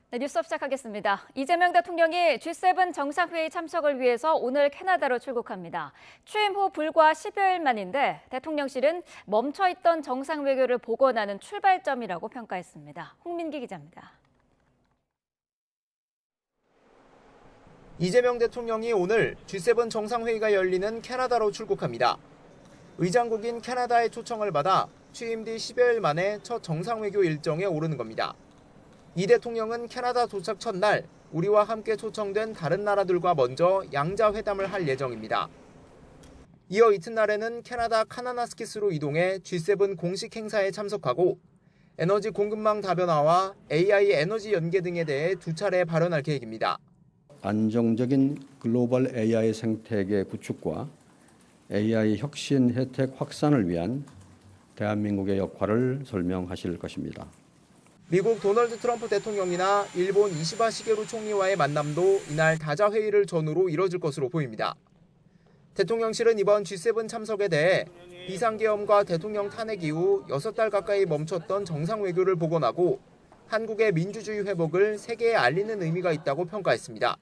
네, 뉴스업 시작하겠습니다. 이재명 대통령이 G7 정상회의 참석을 위해서 오늘 캐나다로 출국합니다. 취임 후 불과 10여일 만인데 대통령실은 멈춰있던 정상외교를 복원하는 출발점이라고 평가했습니다. 홍민기 기자입니다. 이재명 대통령이 오늘 G7 정상회의가 열리는 캐나다로 출국합니다. 의장국인 캐나다의 초청을 받아 취임 뒤 10여일 만에 첫 정상외교 일정에 오르는 겁니다. 이 대통령은 캐나다 도착 첫날 우리와 함께 초청된 다른 나라들과 먼저 양자회담을 할 예정입니다. 이어 이튿날에는 캐나다 카나나스키스로 이동해 G7 공식 행사에 참석하고 에너지 공급망 다변화와 AI 에너지 연계 등에 대해 두 차례 발언할 계획입니다. 안정적인 글로벌 AI 생태계 구축과 AI 혁신 혜택 확산을 위한 대한민국의 역할을 설명하실 것입니다. 미국 도널드 트럼프 대통령이나 일본 이시바 시게루 총리와의 만남도 이날 다자회의를 전후로 이뤄질 것으로 보입니다. 대통령실은 이번 G7 참석에 대해 비상계엄과 대통령 탄핵 이후 6달 가까이 멈췄던 정상외교를 복원하고 한국의 민주주의 회복을 세계에 알리는 의미가 있다고 평가했습니다.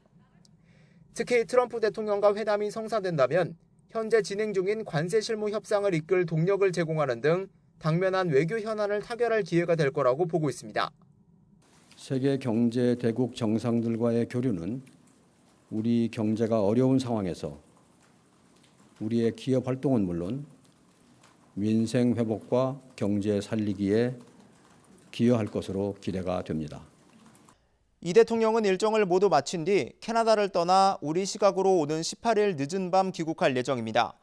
특히 트럼프 대통령과 회담이 성사된다면 현재 진행 중인 관세 실무 협상을 이끌 동력을 제공하는 등 당면한 외교 현안을 타결할 기회가 될 거라고 보고 있습니다. 세계 경제 대국 정상들과의 교류는 우리 경제가 어려운 상황에서 우리의 기업 활동은 물론 민생 회복과 경제 살리기에 기여할 것으로 기대가 됩니다. 이 대통령은 일정을 모두 마친 뒤 캐나다를 떠나 우리 시각으로 오는 18일 늦은 밤 귀국할 예정입니다.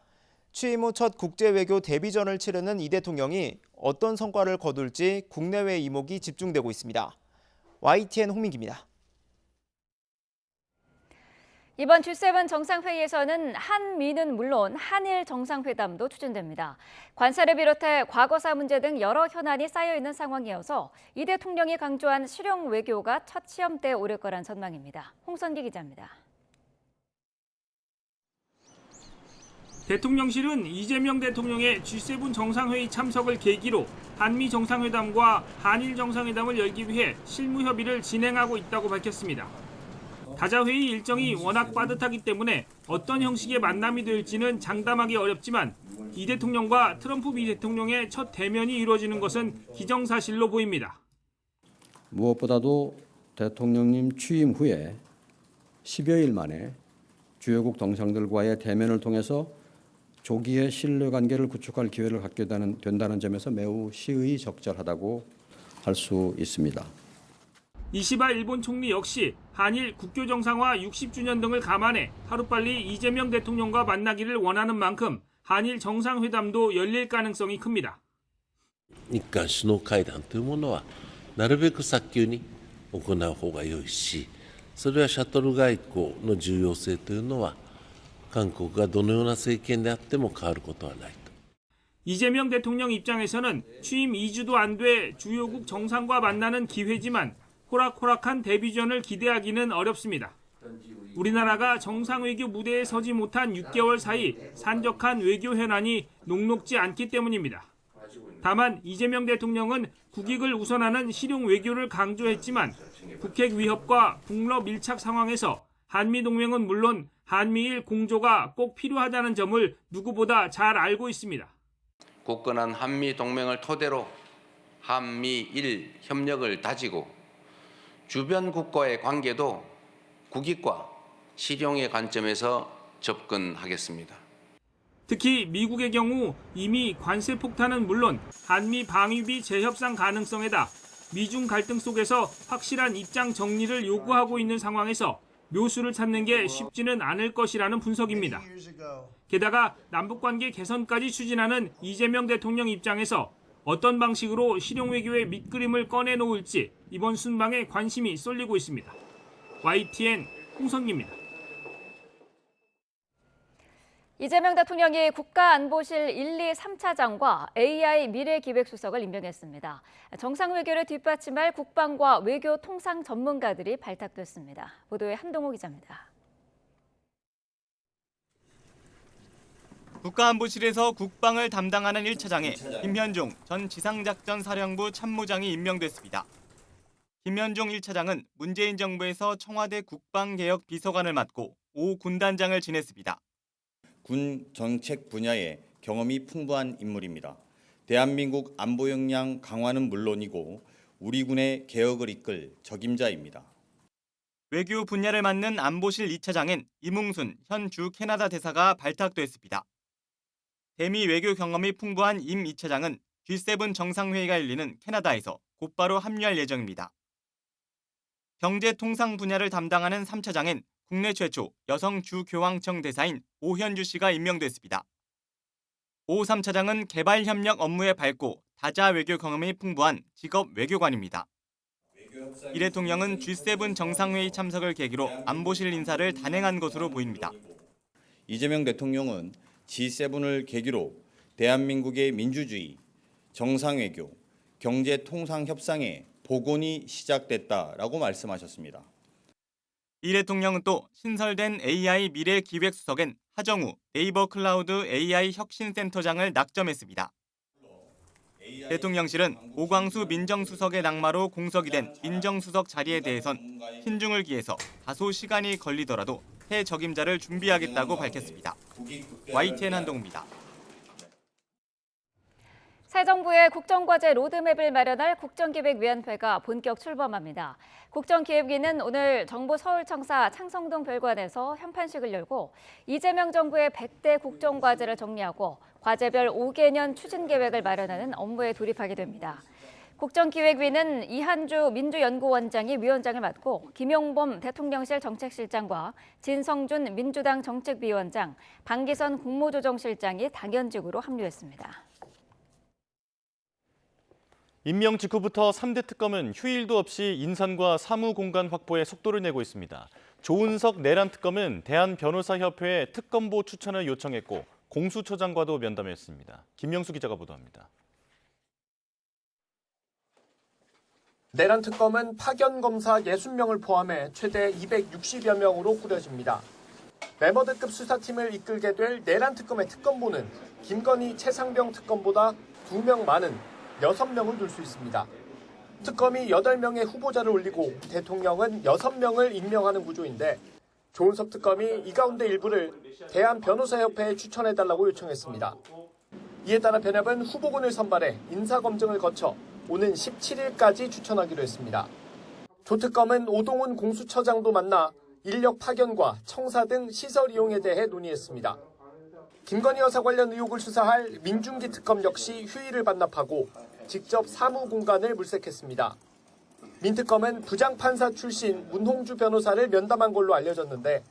취임 후 첫 국제외교 데뷔전을 치르는 이 대통령이 어떤 성과를 거둘지 국내외 이목이 집중되고 있습니다. YTN 홍민기입니다. 이번 G7 정상회의에서는 한미는 물론 한일 정상회담도 추진됩니다. 관세를 비롯해 과거사 문제 등 여러 현안이 쌓여있는 상황이어서 이 대통령이 강조한 실용 외교가 첫 시험대에 오를 거란 전망입니다. 홍선기 기자입니다. 대통령실은 이재명 대통령의 G7 정상회의 참석을 계기로 한미 정상회담과 한일 정상회담을 열기 위해 실무 협의를 진행하고 있다고 밝혔습니다. 다자회의 일정이 워낙 빠듯하기 때문에 어떤 형식의 만남이 될지는 장담하기 어렵지만 이 대통령과 트럼프 미 대통령의 첫 대면이 이루어지는 것은 기정사실로 보입니다. 무엇보다도 대통령님 취임 후에 10여일 만에 주요국 정상들과의 대면을 통해서 조기에 신뢰관계를 구축할 기회를 갖게 된다는 점에서 매우 시의적절하다고 할 수 있습니다. 이시바 일본 총리 역시 한일 국교 정상화 60주년 등을 감안해 하루빨리 이재명 대통령과 만나기를 원하는 만큼 한일 정상회담도 열릴 가능성이 큽니다. 日韓首脳会談というものはなるべく早急に行う方が良いし、それはシャトル外交の重要性というのは韓国がどのような政権であっても変わることはないと。 이재명 대통령 입장에서는 취임 2주도 안 돼 주요국 정상과 만나는 기회지만 호락호락한 데뷔전을 기대하기는 어렵습니다. 우리나라가 정상외교 무대에 서지 못한 6개월 사이 산적한 외교 현안이 녹록지 않기 때문입니다. 다만 이재명 대통령은 국익을 우선하는 실용 외교를 강조했지만 북핵 위협과 북러 밀착 상황에서 한미동맹은 물론 한미일 공조가 꼭 필요하다는 점을 누구보다 잘 알고 있습니다. 굳건한 한미 동맹을 토대로 한미일 협력을 다지고 주변 국가의 관계도 국익과 실용의 관점에서 접근하겠습니다. 특히 미국의 경우 이미 관세 폭탄은 물론 한미 방위비 재협상 가능성에다 미중 갈등 속에서 확실한 입장 정리를 요구하고 있는 상황에서 묘수를 찾는 게 쉽지는 않을 것이라는 분석입니다. 게다가 남북관계 개선까지 추진하는 이재명 대통령 입장에서 어떤 방식으로 실용외교의 밑그림을 꺼내놓을지 이번 순방에 관심이 쏠리고 있습니다. YTN 홍선기입니다. 이재명 대통령이 국가안보실 1, 2, 3차장과 AI 미래기획수석을 임명했습니다. 정상외교를 뒷받침할 국방과 외교 통상 전문가들이 발탁됐습니다. 보도에 한동호 기자입니다. 국가안보실에서 국방을 담당하는 1차장에 김현종 전 지상작전사령부 참모장이 임명됐습니다. 김현종 1차장은 문재인 정부에서 청와대 국방개혁 비서관을 맡고 5 군단장을 지냈습니다. 군 정책 분야에 경험이 풍부한 인물입니다. 대한민국 안보 역량 강화는 물론이고 우리 군의 개혁을 이끌 적임자입니다. 외교 분야를 맡는 안보실 2차장엔 이뭉순 현 주 캐나다 대사가 발탁됐습니다. 대미 외교 경험이 풍부한 임 2차장은 G7 정상회의가 열리는 캐나다에서 곧바로 합류할 예정입니다. 경제통상 분야를 담당하는 3차장엔 국내 최초 여성 주교황청 대사인 오현주 씨가 임명됐습니다. 오 3차장은 개발협력 업무에 밝고 다자 외교 경험이 풍부한 직업 외교관입니다. 이 대통령은 G7 정상회의 참석을 계기로 안보실 인사를 단행한 것으로 보입니다. 이재명 대통령은 G7을 계기로 대한민국의 민주주의, 정상외교, 경제통상협상의 복원이 시작됐다라고 말씀하셨습니다. 이 대통령은 또 신설된 AI 미래기획수석엔 하정우 네이버 클라우드 AI 혁신센터장을 낙점했습니다. 대통령실은 오광수 민정수석의 낙마로 공석이 된 민정수석 자리에 대해선 신중을 기해서 다소 시간이 걸리더라도 새 적임자를 준비하겠다고 밝혔습니다. YTN 한동우입니다. 새 정부의 국정과제 로드맵을 마련할 국정기획위원회가 본격 출범합니다. 국정기획위는 오늘 정부 서울청사 창성동 별관에서 현판식을 열고 이재명 정부의 100대 국정과제를 정리하고 과제별 5개년 추진계획을 마련하는 업무에 돌입하게 됩니다. 국정기획위는 이한주 민주연구원장이 위원장을 맡고 김용범 대통령실 정책실장과 진성준 민주당 정책비원장, 방기선 국무조정실장이 당연직으로 합류했습니다. 임명 직후부터 3대 특검은 휴일도 없이 인선과 사무 공간 확보에 속도를 내고 있습니다. 조은석 내란 특검은 대한변호사협회에 특검보 추천을 요청했고 공수처장과도 면담했습니다. 김명수 기자가 보도합니다. 내란 특검은 파견 검사 60명을 포함해 최대 260여 명으로 꾸려집니다. 메머드급 수사팀을 이끌게 될 내란 특검의 특검보는 김건희, 최상병 특검보다 2명 많은 6명을 둘 수 있습니다. 특검이 8명의 후보자를 올리고 대통령은 6명을 임명하는 구조인데 조은석 특검이 이 가운데 일부를 대한변호사협회에 추천해달라고 요청했습니다. 이에 따라 변협은 후보군을 선발해 인사검증을 거쳐 오는 17일까지 추천하기로 했습니다. 조 특검은 오동훈 공수처장도 만나 인력 파견과 청사 등 시설 이용에 대해 논의했습니다. 김건희 여사 관련 의혹을 수사할 민중기 특검 역시 휴일을 반납하고 직접 사무 공간을 물색했습니다. 민 특검은 부장판사 출신 문홍주 변호사를 면담한 걸로 알려졌는데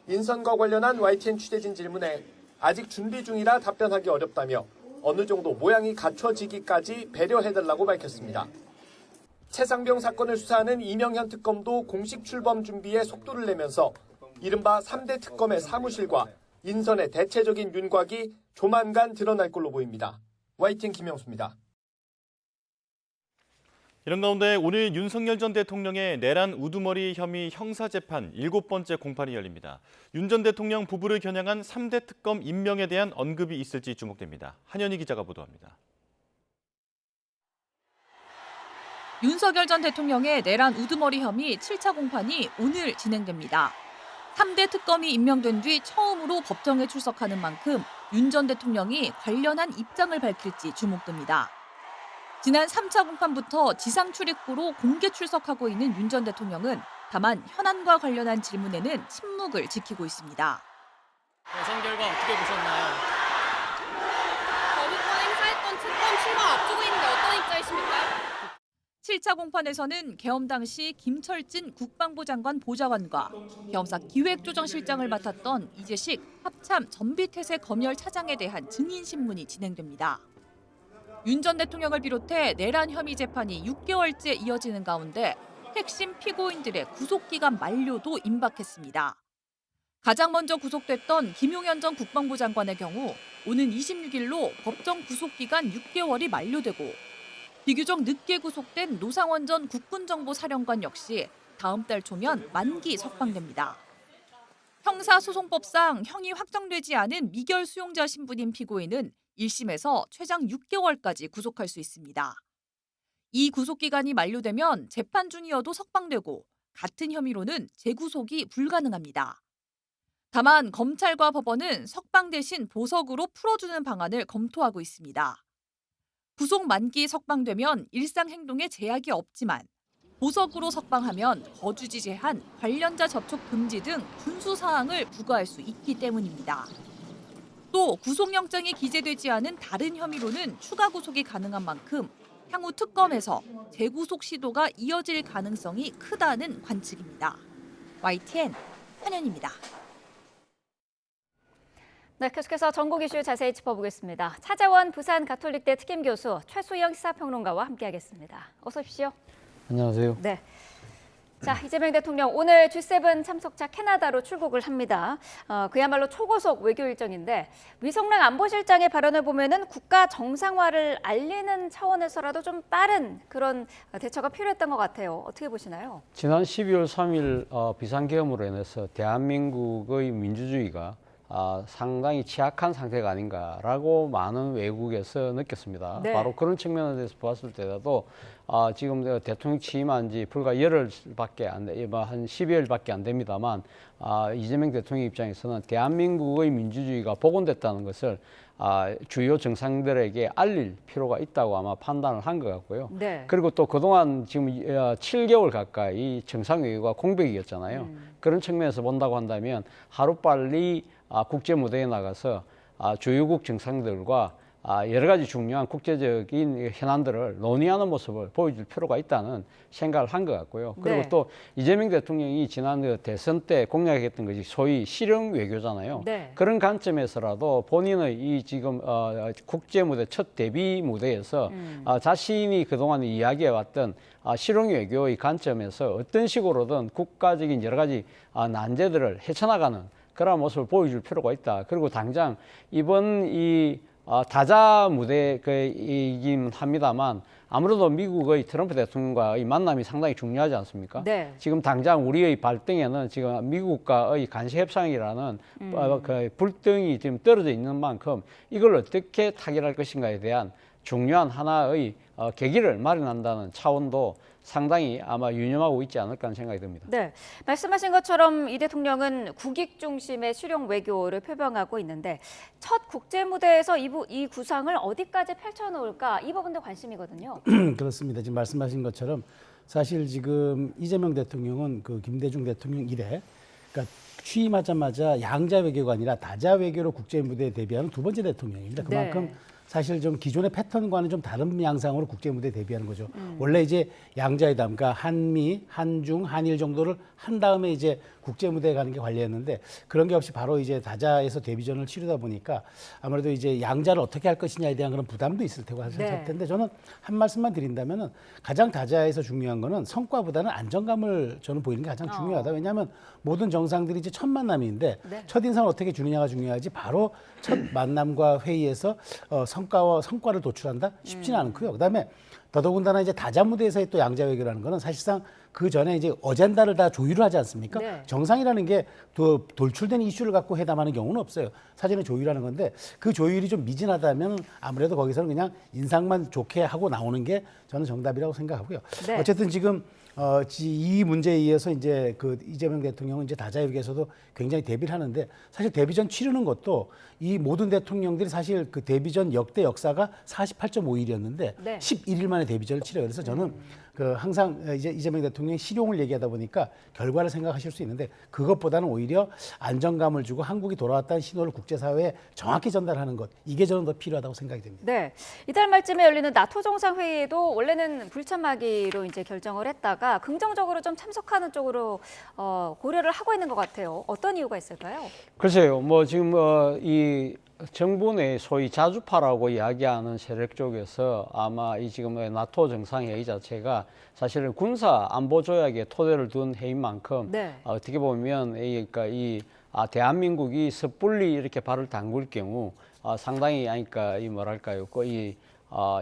인선과 관련한 YTN 취재진 질문에 아직 준비 중이라 답변하기 어렵다며 어느 정도 모양이 갖춰지기까지 배려해달라고 밝혔습니다. 최상병 사건을 수사하는 이명현 특검도 공식 출범 준비에 속도를 내면서 이른바 3대 특검의 사무실과 인선의 대체적인 윤곽이 조만간 드러날 걸로 보입니다. YTN 김명수입니다. 이런 가운데 오늘 윤석열 전 대통령의 내란 우두머리 혐의 형사재판 7번째 공판이 열립니다. 윤 전 대통령 부부를 겨냥한 3대 특검 임명에 대한 언급이 있을지 주목됩니다. 한현희 기자가 보도합니다. 윤석열 전 대통령의 내란 우두머리 혐의 7차 공판이 오늘 진행됩니다. 3대 특검이 임명된 뒤 처음으로 법정에 출석하는 만큼 윤 전 대통령이 관련한 입장을 밝힐지 주목됩니다. 지난 3차 공판부터 지상 출입구로 공개 출석하고 있는 윤 전 대통령은 다만 현안과 관련한 질문에는 침묵을 지키고 있습니다. 대선 결과 어떻게 보셨나요? 거부권 행사했던 특검 출범 앞두고 있는데 어떤 입장이십니까? 7차 공판에서는 계엄 당시 김철진 국방부 장관 보좌관과 계엄사 기획조정실장을 맡았던 이재식 합참 전비태세 검열 차장에 대한 증인 신문이 진행됩니다. 윤 전 대통령을 비롯해 내란 혐의 재판이 6개월째 이어지는 가운데 핵심 피고인들의 구속기간 만료도 임박했습니다. 가장 먼저 구속됐던 김용현 전 국방부 장관의 경우 오는 26일로 법정 구속기간 6개월이 만료되고 비교적 늦게 구속된 노상원 전 국군정보사령관 역시 다음 달 초면 만기 석방됩니다. 형사소송법상 형이 확정되지 않은 미결 수용자 신분인 피고인은 1심에서 최장 6개월까지 구속할 수 있습니다. 이 구속기간이 만료되면 재판 중이어도 석방되고 같은 혐의로는 재구속이 불가능합니다. 다만 검찰과 법원은 석방 대신 보석으로 풀어주는 방안을 검토하고 있습니다. 구속 만기 석방되면 일상 행동에 제약이 없지만 보석으로 석방하면 거주지 제한, 관련자 접촉 금지 등 준수 사항을 부과할 수 있기 때문입니다. 또 구속영장이 기재되지 않은 다른 혐의로는 추가 구속이 가능한 만큼 향후 특검에서 재구속 시도가 이어질 가능성이 크다는 관측입니다. YTN 한현입니다. 네, 계속해서 전국 이슈 자세히 짚어보겠습니다. 차재원 부산가톨릭대 특임교수 최수영 시사평론가와 함께하겠습니다. 어서 오십시오. 안녕하세요. 네. 자, 이재명 대통령 오늘 G7 참석차 캐나다로 출국을 합니다. 그야말로 초고속 외교 일정인데 위성락 안보실장의 발언을 보면은 국가 정상화를 알리는 차원에서라도 좀 빠른 그런 대처가 필요했던 것 같아요. 어떻게 보시나요? 지난 12월 3일 비상계엄으로 인해서 대한민국의 민주주의가 상당히 취약한 상태가 아닌가라고 많은 외국에서 느꼈습니다. 네. 바로 그런 측면에 대해서 보았을 때라도 지금 대통령 취임한 지 불과 열흘밖에 한 12일밖에 안 됩니다만 이재명 대통령 입장에서는 대한민국의 민주주의가 복원됐다는 것을 주요 정상들에게 알릴 필요가 있다고 아마 판단을 한 것 같고요. 네. 그리고 또 그동안 지금 7개월 가까이 정상회의가 공백이었잖아요. 그런 측면에서 본다고 한다면 하루빨리 국제 무대에 나가서 주요국 정상들과 여러 가지 중요한 국제적인 현안들을 논의하는 모습을 보여줄 필요가 있다는 생각을 한 것 같고요. 그리고 네. 또 이재명 대통령이 지난 대선 때 공약했던 것이 소위 실용 외교잖아요. 네. 그런 관점에서라도 본인의 이 지금 국제 무대 첫 데뷔 무대에서 자신이 그동안 이야기해왔던 실용 외교의 관점에서 어떤 식으로든 국가적인 여러 가지 난제들을 헤쳐나가는 그런 모습을 보여줄 필요가 있다. 그리고 당장 이번 이 다자 무대이긴 합니다만 아무래도 미국의 트럼프 대통령과의 만남이 상당히 중요하지 않습니까? 네. 지금 당장 우리의 발등에는 지금 미국과의 간시 협상이라는 그 불등이 지금 떨어져 있는 만큼 이걸 어떻게 타결할 것인가에 대한 중요한 하나의 계기를 마련한다는 차원도 상당히 아마 유념하고 있지 않을까 하는 생각이 듭니다. 네, 말씀하신 것처럼 이 대통령은 국익 중심의 실용 외교를 표방하고 있는데 첫 국제 무대에서 이 구상을 어디까지 펼쳐놓을까 이 부분도 관심이거든요. 그렇습니다. 지금 말씀하신 것처럼 사실 지금 이재명 대통령은 그 김대중 대통령 이래 그러니까 취임하자마자 양자 외교가 아니라 다자 외교로 국제 무대에 데뷔하는 두 번째 대통령입니다. 그만큼 네. 사실 좀 기존의 패턴과는 좀 다른 양상으로 국제 무대에 데뷔하는 거죠. 원래 이제 양자회담, 그러니까 한미, 한중, 한일 정도를 한 다음에 이제 국제 무대에 가는 게 관례였는데 그런 게 없이 바로 이제 다자에서 데뷔전을 치르다 보니까 아무래도 이제 양자를 어떻게 할 것이냐에 대한 그런 부담도 있을 테고 할 텐데 저는 한 말씀만 드린다면은 가장 다자에서 중요한 거는 성과보다는 안정감을 저는 보이는 게 가장 중요하다. 왜냐하면 모든 정상들이 이제 첫 만남인데 네. 첫 인상을 어떻게 주느냐가 중요하지 바로 첫 만남과 회의에서 성과를 도출한다 쉽지는 않고요. 그다음에 더더군다나 이제 다자 무대에서의 또 양자 외교라는 거는 사실상 그 전에 이제 어젠다를 다 조율을 하지 않습니까? 네. 정상이라는 게 돌출된 이슈를 갖고 회담하는 경우는 없어요. 사전에 조율하는 건데 그 조율이 좀 미진하다면 아무래도 거기서는 그냥 인상만 좋게 하고 나오는 게 저는 정답이라고 생각하고요. 네. 어쨌든 지금 이 문제에 의해서 이제 그 이재명 대통령은 이제 다자회계에서도 굉장히 대비를 하는데 사실 데뷔전 치르는 것도 이 모든 대통령들이 사실 그 데뷔전 역대 역사가 48.5일이었는데 네. 11일 만에 데뷔전을 치러요. 그래서 저는 그 항상 이제 이재명 대통령이 실용을 얘기하다 보니까 결과를 생각하실 수 있는데 그것보다는 오히려 안정감을 주고 한국이 돌아왔다는 신호를 국제사회에 정확히 전달하는 것 이게 저는 더 필요하다고 생각이 됩니다. 네, 이달 말쯤에 열리는 나토 정상회의도 원래는 불참하기로 이제 결정을 했다가 긍정적으로 좀 참석하는 쪽으로 고려를 하고 있는 것 같아요. 어떤 이유가 있을까요? 글쎄요, 뭐 지금 이 정부 내 소위 자주파라고 이야기하는 세력 쪽에서 아마 이 지금 나토 정상회의 자체가 사실은 군사 안보 조약에 토대를 둔 회의인 만큼 네. 어떻게 보면 그러니까 대한민국이 섣불리 이렇게 발을 담글 경우 상당히 그러니까 이 뭐랄까요, 이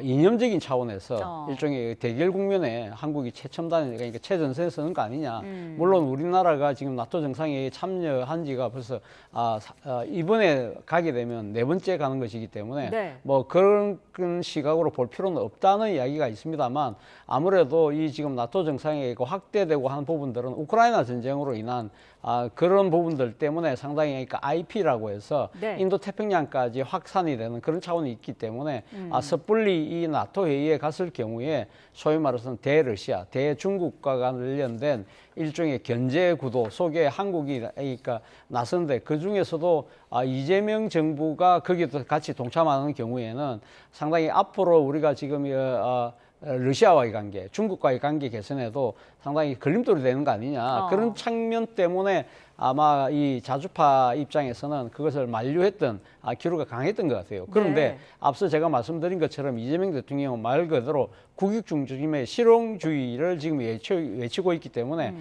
이념적인 차원에서 일종의 대결 국면에 한국이 최첨단, 그러니까 최전선에 서는 거 아니냐. 물론 우리나라가 지금 나토 정상회의에 참여한 지가 벌써 이번에 가게 되면 4번째 가는 것이기 때문에 네. 뭐 그런 시각으로 볼 필요는 없다는 이야기가 있습니다만 아무래도 이 지금 나토 정상회의가 확대되고 하는 부분들은 우크라이나 전쟁으로 인한 그런 부분들 때문에 상당히 그러니까 IP라고 해서 네. 인도 태평양까지 확산이 되는 그런 차원이 있기 때문에 섣불리 이 나토 회의에 갔을 경우에 소위 말해서 대러시아, 대중국과 관련된 일종의 견제 구도 속에 한국이 그러니까 나선데 그 중에서도 이재명 정부가 거기도 같이 동참하는 경우에는 상당히 앞으로 우리가 지금 러시아와의 관계, 중국과의 관계 개선에도 상당히 걸림돌이 되는 거 아니냐. 그런 측면 때문에 아마 이 자주파 입장에서는 그것을 만류했던 기류가 강했던 것 같아요. 그런데 네. 앞서 제가 말씀드린 것처럼 이재명 대통령은 말 그대로 국익 중심의 실용주의를 지금 외치고 있기 때문에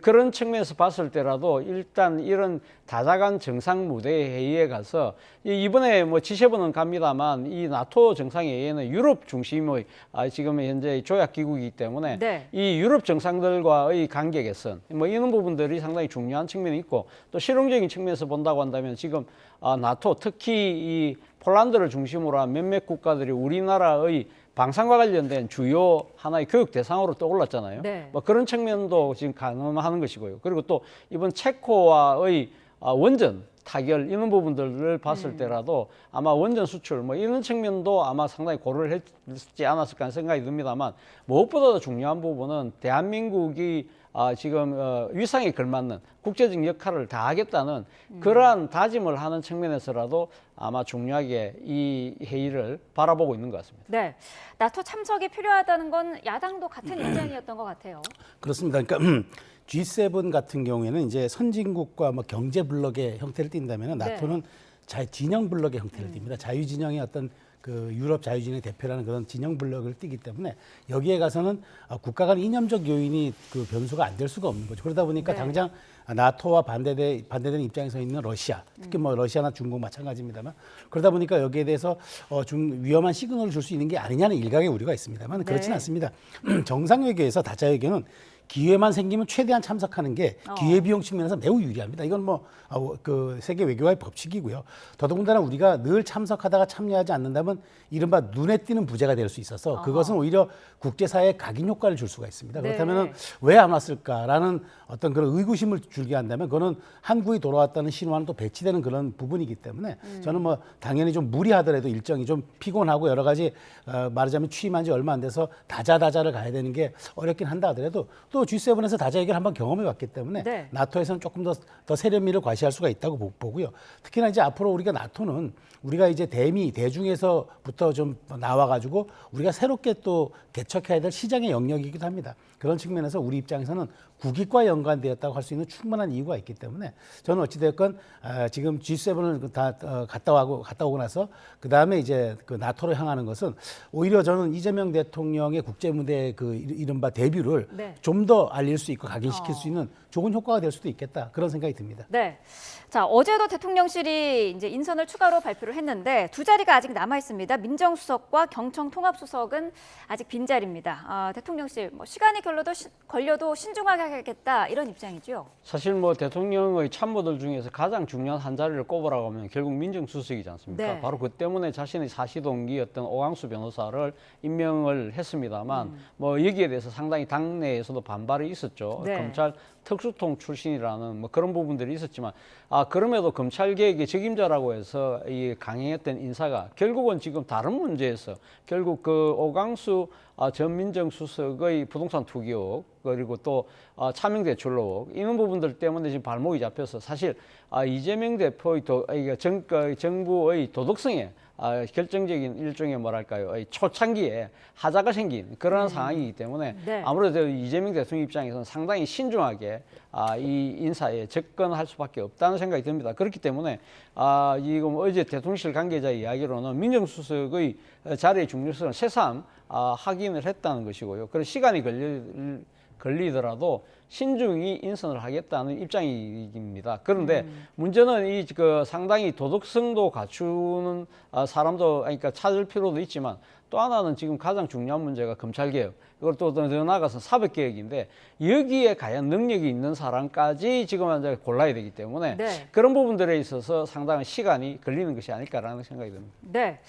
그런 측면에서 봤을 때라도 일단 이런 다자간 정상 무대 회의에 가서 이번에 뭐 G7은 갑니다만 이 나토 정상회의에는 유럽 중심의 지금 현재 조약기구이기 때문에 네. 이 유럽 정상들과의 관계 개선 뭐 이런 부분들이 상당히 중요한 측면이 있고 또 실용적인 측면에서 본다고 한다면 지금 나토 특히 이 폴란드를 중심으로 한 몇몇 국가들이 우리나라의 방산과 관련된 주요 하나의 교육 대상으로 떠올랐잖아요. 네. 뭐 그런 측면도 지금 가능한 것이고요. 그리고 또 이번 체코와의 원전 타결 이런 부분들을 봤을 때라도 아마 원전 수출 뭐 이런 측면도 아마 상당히 고려를 했지 않았을까 하는 생각이 듭니다만 무엇보다도 중요한 부분은 대한민국이 지금 위상에 걸맞는 국제적 역할을 다하겠다는 그러한 다짐을 하는 측면에서라도 아마 중요하게 이 회의를 바라보고 있는 것 같습니다. 네, 나토 참석이 필요하다는 건 야당도 같은 입장이었던 것 같아요. 그렇습니다. 그러니까 G7 같은 경우에는 이제 선진국과 뭐 경제 블록의 형태를 띈다면 나토는 진영 블록의 형태를 띱니다. 자유진영의 어떤 그 유럽 자유진영의 대표라는 그런 진영 블록을 띄기 때문에 여기에 가서는 국가 간 이념적 요인이 그 변수가 안 될 수가 없는 거죠. 그러다 보니까 당장 나토와 반대되는 입장에서 있는 러시아, 특히 뭐 러시아나 중국 마찬가지입니다만 그러다 보니까 여기에 대해서 좀 위험한 시그널을 줄 수 있는 게 아니냐는 일각의 우려가 있습니다만 그렇지는 않습니다. 정상회의에서 다자회견은 기회만 생기면 최대한 참석하는 게 기회비용 측면에서 매우 유리합니다. 이건 뭐 그 세계 외교와의 법칙이고요. 더더군다나 우리가 늘 참석하다가 참여하지 않는다면 이른바 눈에 띄는 부재가 될 수 있어서 그것은 오히려 국제사회에 각인 효과를 줄 수가 있습니다. 그렇다면 왜 안 왔을까라는 어떤 그런 의구심을 줄게 한다면 그거는 한국이 돌아왔다는 신호와는 또 배치되는 그런 부분이기 때문에 저는 뭐 당연히 좀 무리하더라도 일정이 좀 피곤하고 여러 가지 말하자면 취임한 지 얼마 안 돼서 다자를 가야 되는 게 어렵긴 한다 하더라도 또 G7에서 다자회견을 한번 경험해 왔기 때문에 나토에서는 조금 더 세련미를 과시할 수가 있다고 보고요. 특히나 이제 앞으로 우리가 나토는 우리가 이제 대중에서부터 좀 나와가지고 우리가 새롭게 또 개척해야 될 시장의 영역이기도 합니다. 그런 측면에서 우리 입장에서는 국익과 연관되었다고 할 수 있는 충분한 이유가 있기 때문에 저는 어찌됐건 지금 G7을 다 갔다 오고 나서 그 다음에 이제 그 나토로 향하는 것은 오히려 저는 이재명 대통령의 국제 무대 그 이른바 데뷔를 좀 더 알릴 수 있고 각인시킬 수 있는 좋은 효과가 될 수도 있겠다 그런 생각이 듭니다. 네. 자, 어제도 대통령실이 이제 인선을 추가로 발표를 했는데 두 자리가 아직 남아 있습니다. 민정수석과 경청통합수석은 아직 빈자리입니다. 대통령실 뭐 시간이 걸려도 신중하게 하겠다 이런 입장이죠. 사실 뭐 대통령의 참모들 중에서 가장 중요한 한 자리를 꼽으라고 하면 결국 민정수석이지 않습니까? 바로 그 때문에 자신의 사시동기였던 오광수 변호사를 임명을 했습니다만 뭐 여기에 대해서 상당히 당내에서도 반발이 있었죠. 검찰 특수통 출신이라는 뭐 그런 부분들이 있었지만 그럼에도 검찰개혁의 책임자라고 해서 이 강행했던 인사가 결국은 지금 다른 문제에서 결국 그 오광수 전 민정수석의 부동산 투기 의혹 그리고 또 차명 대출 의혹 이런 부분들 때문에 지금 발목이 잡혀서 사실 이재명 대표의 정부의 도덕성에 결정적인 일종의 뭐랄까요 초창기에 하자가 생긴 그런 상황이기 때문에 아무래도 이재명 대통령 입장에서는 상당히 신중하게 이 인사에 접근할 수밖에 없다는 생각이 듭니다. 그렇기 때문에 지금 어제 대통령실 관계자 이야기로는 민정수석의 자리의 중요성을 새삼 확인을 했다는 것이고요. 그래서 시간이 걸리더라도 신중히 인선을 하겠다는 입장입니다. 그런데 문제는 상당히 도덕성도 갖추는 사람도 그러니까 찾을 필요도 있지만 또 하나는 지금 가장 중요한 문제가 검찰개혁, 이걸 또 더 나아가서 사법개혁인데 여기에 과연 능력이 있는 사람까지 지금 이제 골라야 되기 때문에 네. 그런 부분들에 있어서 상당한 시간이 걸리는 것이 아닐까라는 생각이 듭니다. 네.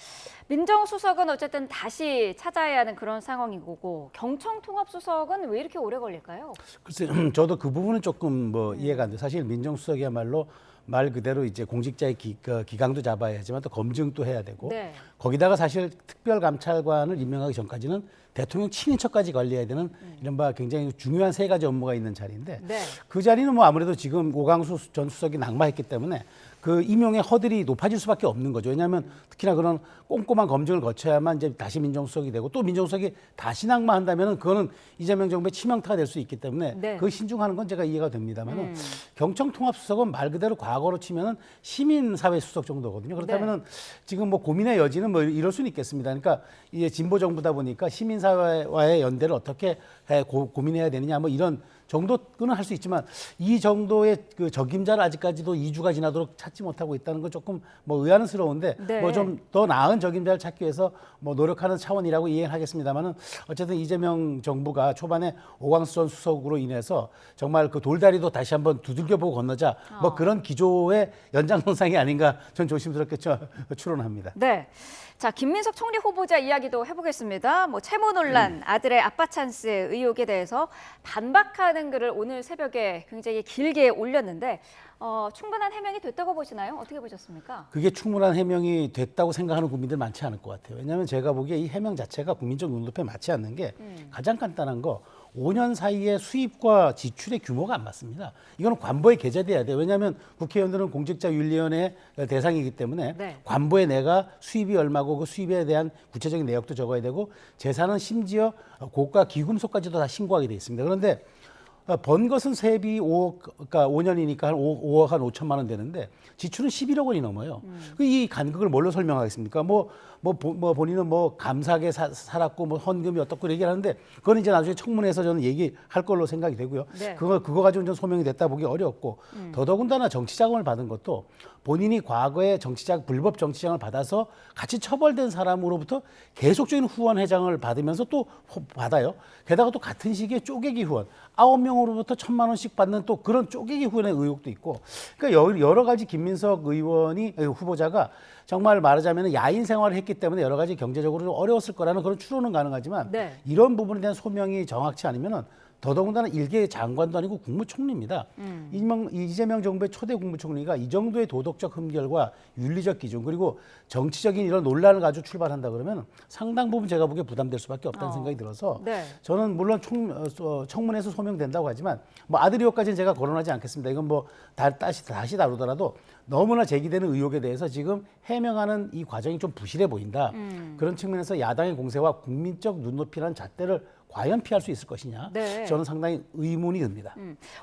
민정수석은 어쨌든 다시 찾아야 하는 그런 상황이고 경청통합수석은 왜 이렇게 오래 걸릴까요? 글쎄, 저도 그 부분은 조금 뭐 이해가 안 돼요. 사실 민정수석이야말로 말 그대로 이제 공직자의 기강도 잡아야 하지만 또 검증도 해야 되고 네. 거기다가 사실 특별감찰관을 임명하기 전까지는 대통령 친인척까지 관리해야 되는 이른바 굉장히 중요한 세 가지 업무가 있는 자리인데 네. 그 자리는 뭐 아무래도 지금 오광수 전 수석이 낙마했기 때문에 그 임용의 허들이 높아질 수밖에 없는 거죠. 왜냐하면 특히나 그런 꼼꼼한 검증을 거쳐야만 이제 다시 민정수석이 되고 또 민정수석이 다시 낙마한다면은 그거는 이재명 정부의 치명타가 될 수 있기 때문에 네. 그 신중하는 건 제가 이해가 됩니다만은 경청통합수석은 말 그대로 과거로 치면은 시민사회수석 정도거든요. 그렇다면은 지금 뭐 고민의 여지는 뭐 이럴 수는 있겠습니다. 그러니까 이제 진보 정부다 보니까 시민사회와의 연대를 어떻게 고민해야 되느냐 뭐 이런 정도는 할 수 있지만 이 정도의 그 적임자를 아직까지도 2주가 지나도록 찾지 못하고 있다는 건 조금 뭐 의아스러운데 네. 뭐 좀 더 나은 적임자를 찾기 위해서 뭐 노력하는 차원이라고 이해를 하겠습니다만은 어쨌든 이재명 정부가 초반에 오광수 전 수석으로 인해서 정말 그 돌다리도 다시 한번 두들겨보고 건너자 뭐 그런 기조의 연장선상이 아닌가 전 조심스럽게 추론합니다. 네. 자, 김민석 총리 후보자 이야기도 해보겠습니다. 뭐 채무 논란, 아들의 아빠 찬스 의혹에 대해서 반박하는 글을 오늘 새벽에 굉장히 길게 올렸는데 충분한 해명이 됐다고 보시나요? 어떻게 보셨습니까? 그게 충분한 해명이 됐다고 생각하는 국민들 많지 않을 것 같아요. 왜냐하면 제가 보기에 이 해명 자체가 국민적 눈높이에 맞지 않는 게 가장 간단한 거 5년 사이에 수입과 지출의 규모가 안 맞습니다. 이거는 관보에 게재돼야 돼요. 왜냐하면 국회의원들은 공직자윤리위원회 대상이기 때문에 네. 관보에 내가 수입이 얼마고 그 수입에 대한 구체적인 내역도 적어야 되고 재산은 심지어 고가 기금속까지도 다 신고하게 돼 있습니다. 그런데 번 것은 세비 5억, 그러니까 5년이니까 한 5억 한 5천만 원 되는데 지출은 11억 원이 넘어요. 이 간극을 뭘로 설명하겠습니까? 본인은 뭐 감사하게 살았고 뭐 헌금이 어떻고 얘기를 하는데 그건 이제 나중에 청문회에서 저는 얘기할 걸로 생각이 되고요. 네. 그거 가지고 좀 소명이 됐다 보기 어렵고 더더군다나 정치자금을 받은 것도 본인이 과거에 불법 정치자금을 받아서 같이 처벌된 사람으로부터 계속적인 후원 회장을 받으면서 또 받아요. 게다가 또 같은 시기에 쪼개기 후원 9명으로부터 1,000만 원씩 받는 또 그런 쪼개기 후원의 의혹도 있고 그러니까 여러 가지 김민석 후보자가 정말 말하자면 야인 생활을 했기 때문에 여러 가지 경제적으로 좀 어려웠을 거라는 그런 추론은 가능하지만 네. 이런 부분에 대한 소명이 정확치 않으면은 더더군다나 일개 장관도 아니고 국무총리입니다. 이재명 정부의 초대 국무총리가 이 정도의 도덕적 흠결과 윤리적 기준 그리고 정치적인 이런 논란을 가지고 출발한다 그러면 상당 부분 제가 보기에 부담될 수밖에 없다는 생각이 들어서 네. 저는 물론 청문회에서 소명된다고 하지만 뭐 아들 의혹까지는 제가 거론하지 않겠습니다. 이건 뭐 다시 다루더라도 너무나 제기되는 의혹에 대해서 지금 해명하는 이 과정이 좀 부실해 보인다. 그런 측면에서 야당의 공세와 국민적 눈높이라는 잣대를 과연 피할 수 있을 것이냐? 네. 저는 상당히 의문이 듭니다.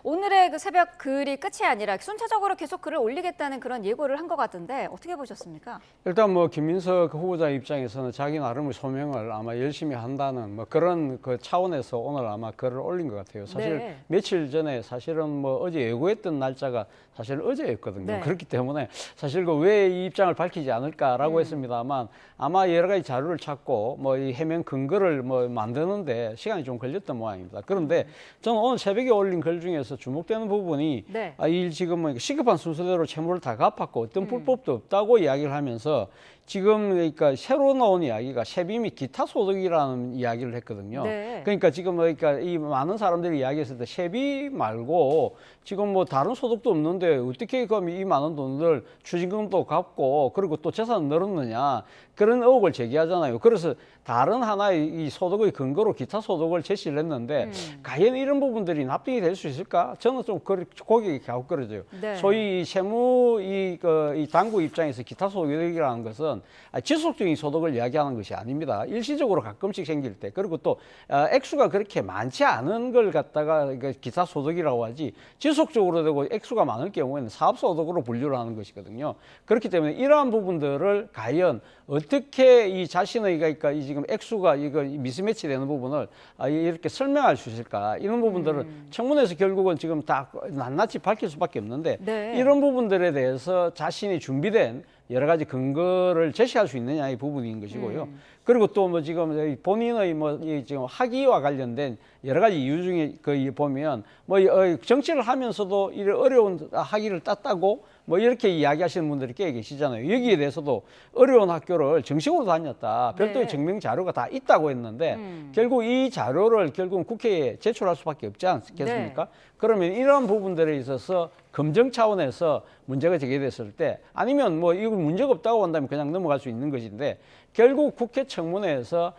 오늘의 그 새벽 글이 끝이 아니라 순차적으로 계속 글을 올리겠다는 그런 예고를 한 것 같은데 어떻게 보셨습니까? 일단 뭐 김민석 후보자 입장에서는 자기 나름의 소명을 아마 열심히 한다는 뭐 그런 그 차원에서 오늘 아마 글을 올린 것 같아요. 사실 네. 며칠 전에 사실은 뭐 어제 예고했던 날짜가 사실 어제였거든요. 네. 그렇기 때문에 사실 그 왜 이 입장을 밝히지 않을까라고 했습니다만 아마 여러 가지 자료를 찾고 뭐 이 해명 근거를 뭐 만드는데 시간이 좀 걸렸던 모양입니다. 그런데 저는 오늘 새벽에 올린 글 중에서 주목되는 부분이 네. 이 지금 뭐 시급한 순서대로 채무를 다 갚았고 어떤 불법도 없다고 이야기를 하면서 지금 그러니까 새로 나온 이야기가 세비 및 기타 소득이라는 이야기를 했거든요. 네. 그러니까 지금 그러니까 이 많은 사람들이 이야기했을 때 세비 말고 지금 뭐 다른 소득도 없는데 어떻게 그럼 이 많은 돈들 추징금도 갚고 그리고 또 재산 늘었느냐 그런 의혹을 제기하잖아요. 그래서 다른 하나의 이 소득의 근거로 기타 소득을 제시를 했는데 과연 이런 부분들이 납득이 될 수 있을까? 저는 좀 고개가 갸웃거려져요. 네. 소위 세무 이 당국 입장에서 기타 소득이라는 것은 지속적인 소득을 이야기하는 것이 아닙니다. 일시적으로 가끔씩 생길 때 그리고 또 액수가 그렇게 많지 않은 걸 갖다가 기타 소득이라고 하지 지속적으로 되고 액수가 많을 경우에는 사업 소득으로 분류를 하는 것이거든요. 그렇기 때문에 이러한 부분들을 과연 어떻게 이 자신의 그러니까 이 지금 액수가 이거 미스매치 되는 부분을 이렇게 설명할 수 있을까? 이런 부분들을 청문회에서 결국은 지금 다 낱낱이 밝힐 수밖에 없는데 네. 이런 부분들에 대해서 자신이 준비된 여러 가지 근거를 제시할 수 있느냐의 부분인 것이고요. 그리고 또 뭐 지금 본인의 뭐 지금 학위와 관련된 여러 가지 이유 중에 그 보면 뭐 정치를 하면서도 이런 어려운 학위를 땄다고 뭐 이렇게 이야기하시는 분들이 꽤 계시잖아요. 여기에 대해서도 어려운 학교를 정식으로 다녔다. 별도의 네. 증명 자료가 다 있다고 했는데 결국 이 자료를 결국은 국회에 제출할 수밖에 없지 않겠습니까? 네. 그러면 이런 부분들에 있어서 검증 차원에서 문제가 제기됐을 때 아니면 뭐 이거 문제가 없다고 한다면 그냥 넘어갈 수 있는 것인데 결국 국회 청문회에서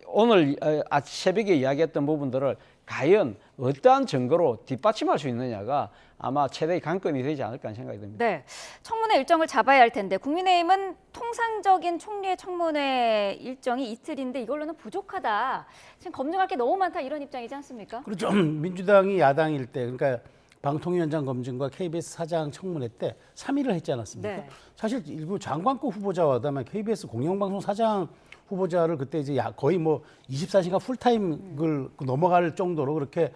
오늘 새벽에 이야기했던 부분들을 과연 어떠한 증거로 뒷받침할 수 있느냐가 아마 최대의 관건이 되지 않을까 하는 생각이 듭니다. 네, 청문회 일정을 잡아야 할 텐데 국민의힘은 통상적인 총리의 청문회 일정이 이틀인데 이걸로는 부족하다. 지금 검증할 게 너무 많다 이런 입장이지 않습니까? 그렇죠. 민주당이 야당일 때 그러니까 방통위원장 검증과 KBS 사장 청문회 때 3일을 했지 않았습니까? 네. 사실 일부 장관급 후보자와 그다음에 KBS 공영방송 사장 후보자를 그때 이제 거의 뭐 24시간 풀타임을 넘어갈 정도로 그렇게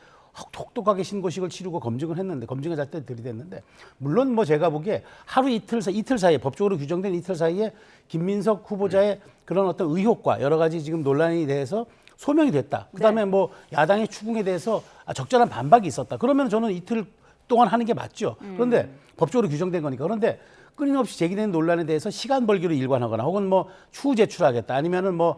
혹독하게 신고식을 치르고 검증을 했는데 검증의 잣대 들이댔는데 물론 뭐 제가 보기에 하루 이틀 사이에 법적으로 규정된 이틀 사이에 김민석 후보자의 그런 어떤 의혹과 여러 가지 지금 논란에 대해서 소명이 됐다. 그다음에 뭐 야당의 추궁에 대해서 적절한 반박이 있었다. 그러면 저는 이틀 동안 하는 게 맞죠. 그런데 법적으로 규정된 거니까. 그런데 끊임없이 제기된 논란에 대해서 시간 벌기로 일관하거나 혹은 뭐 추후 제출하겠다 아니면은 뭐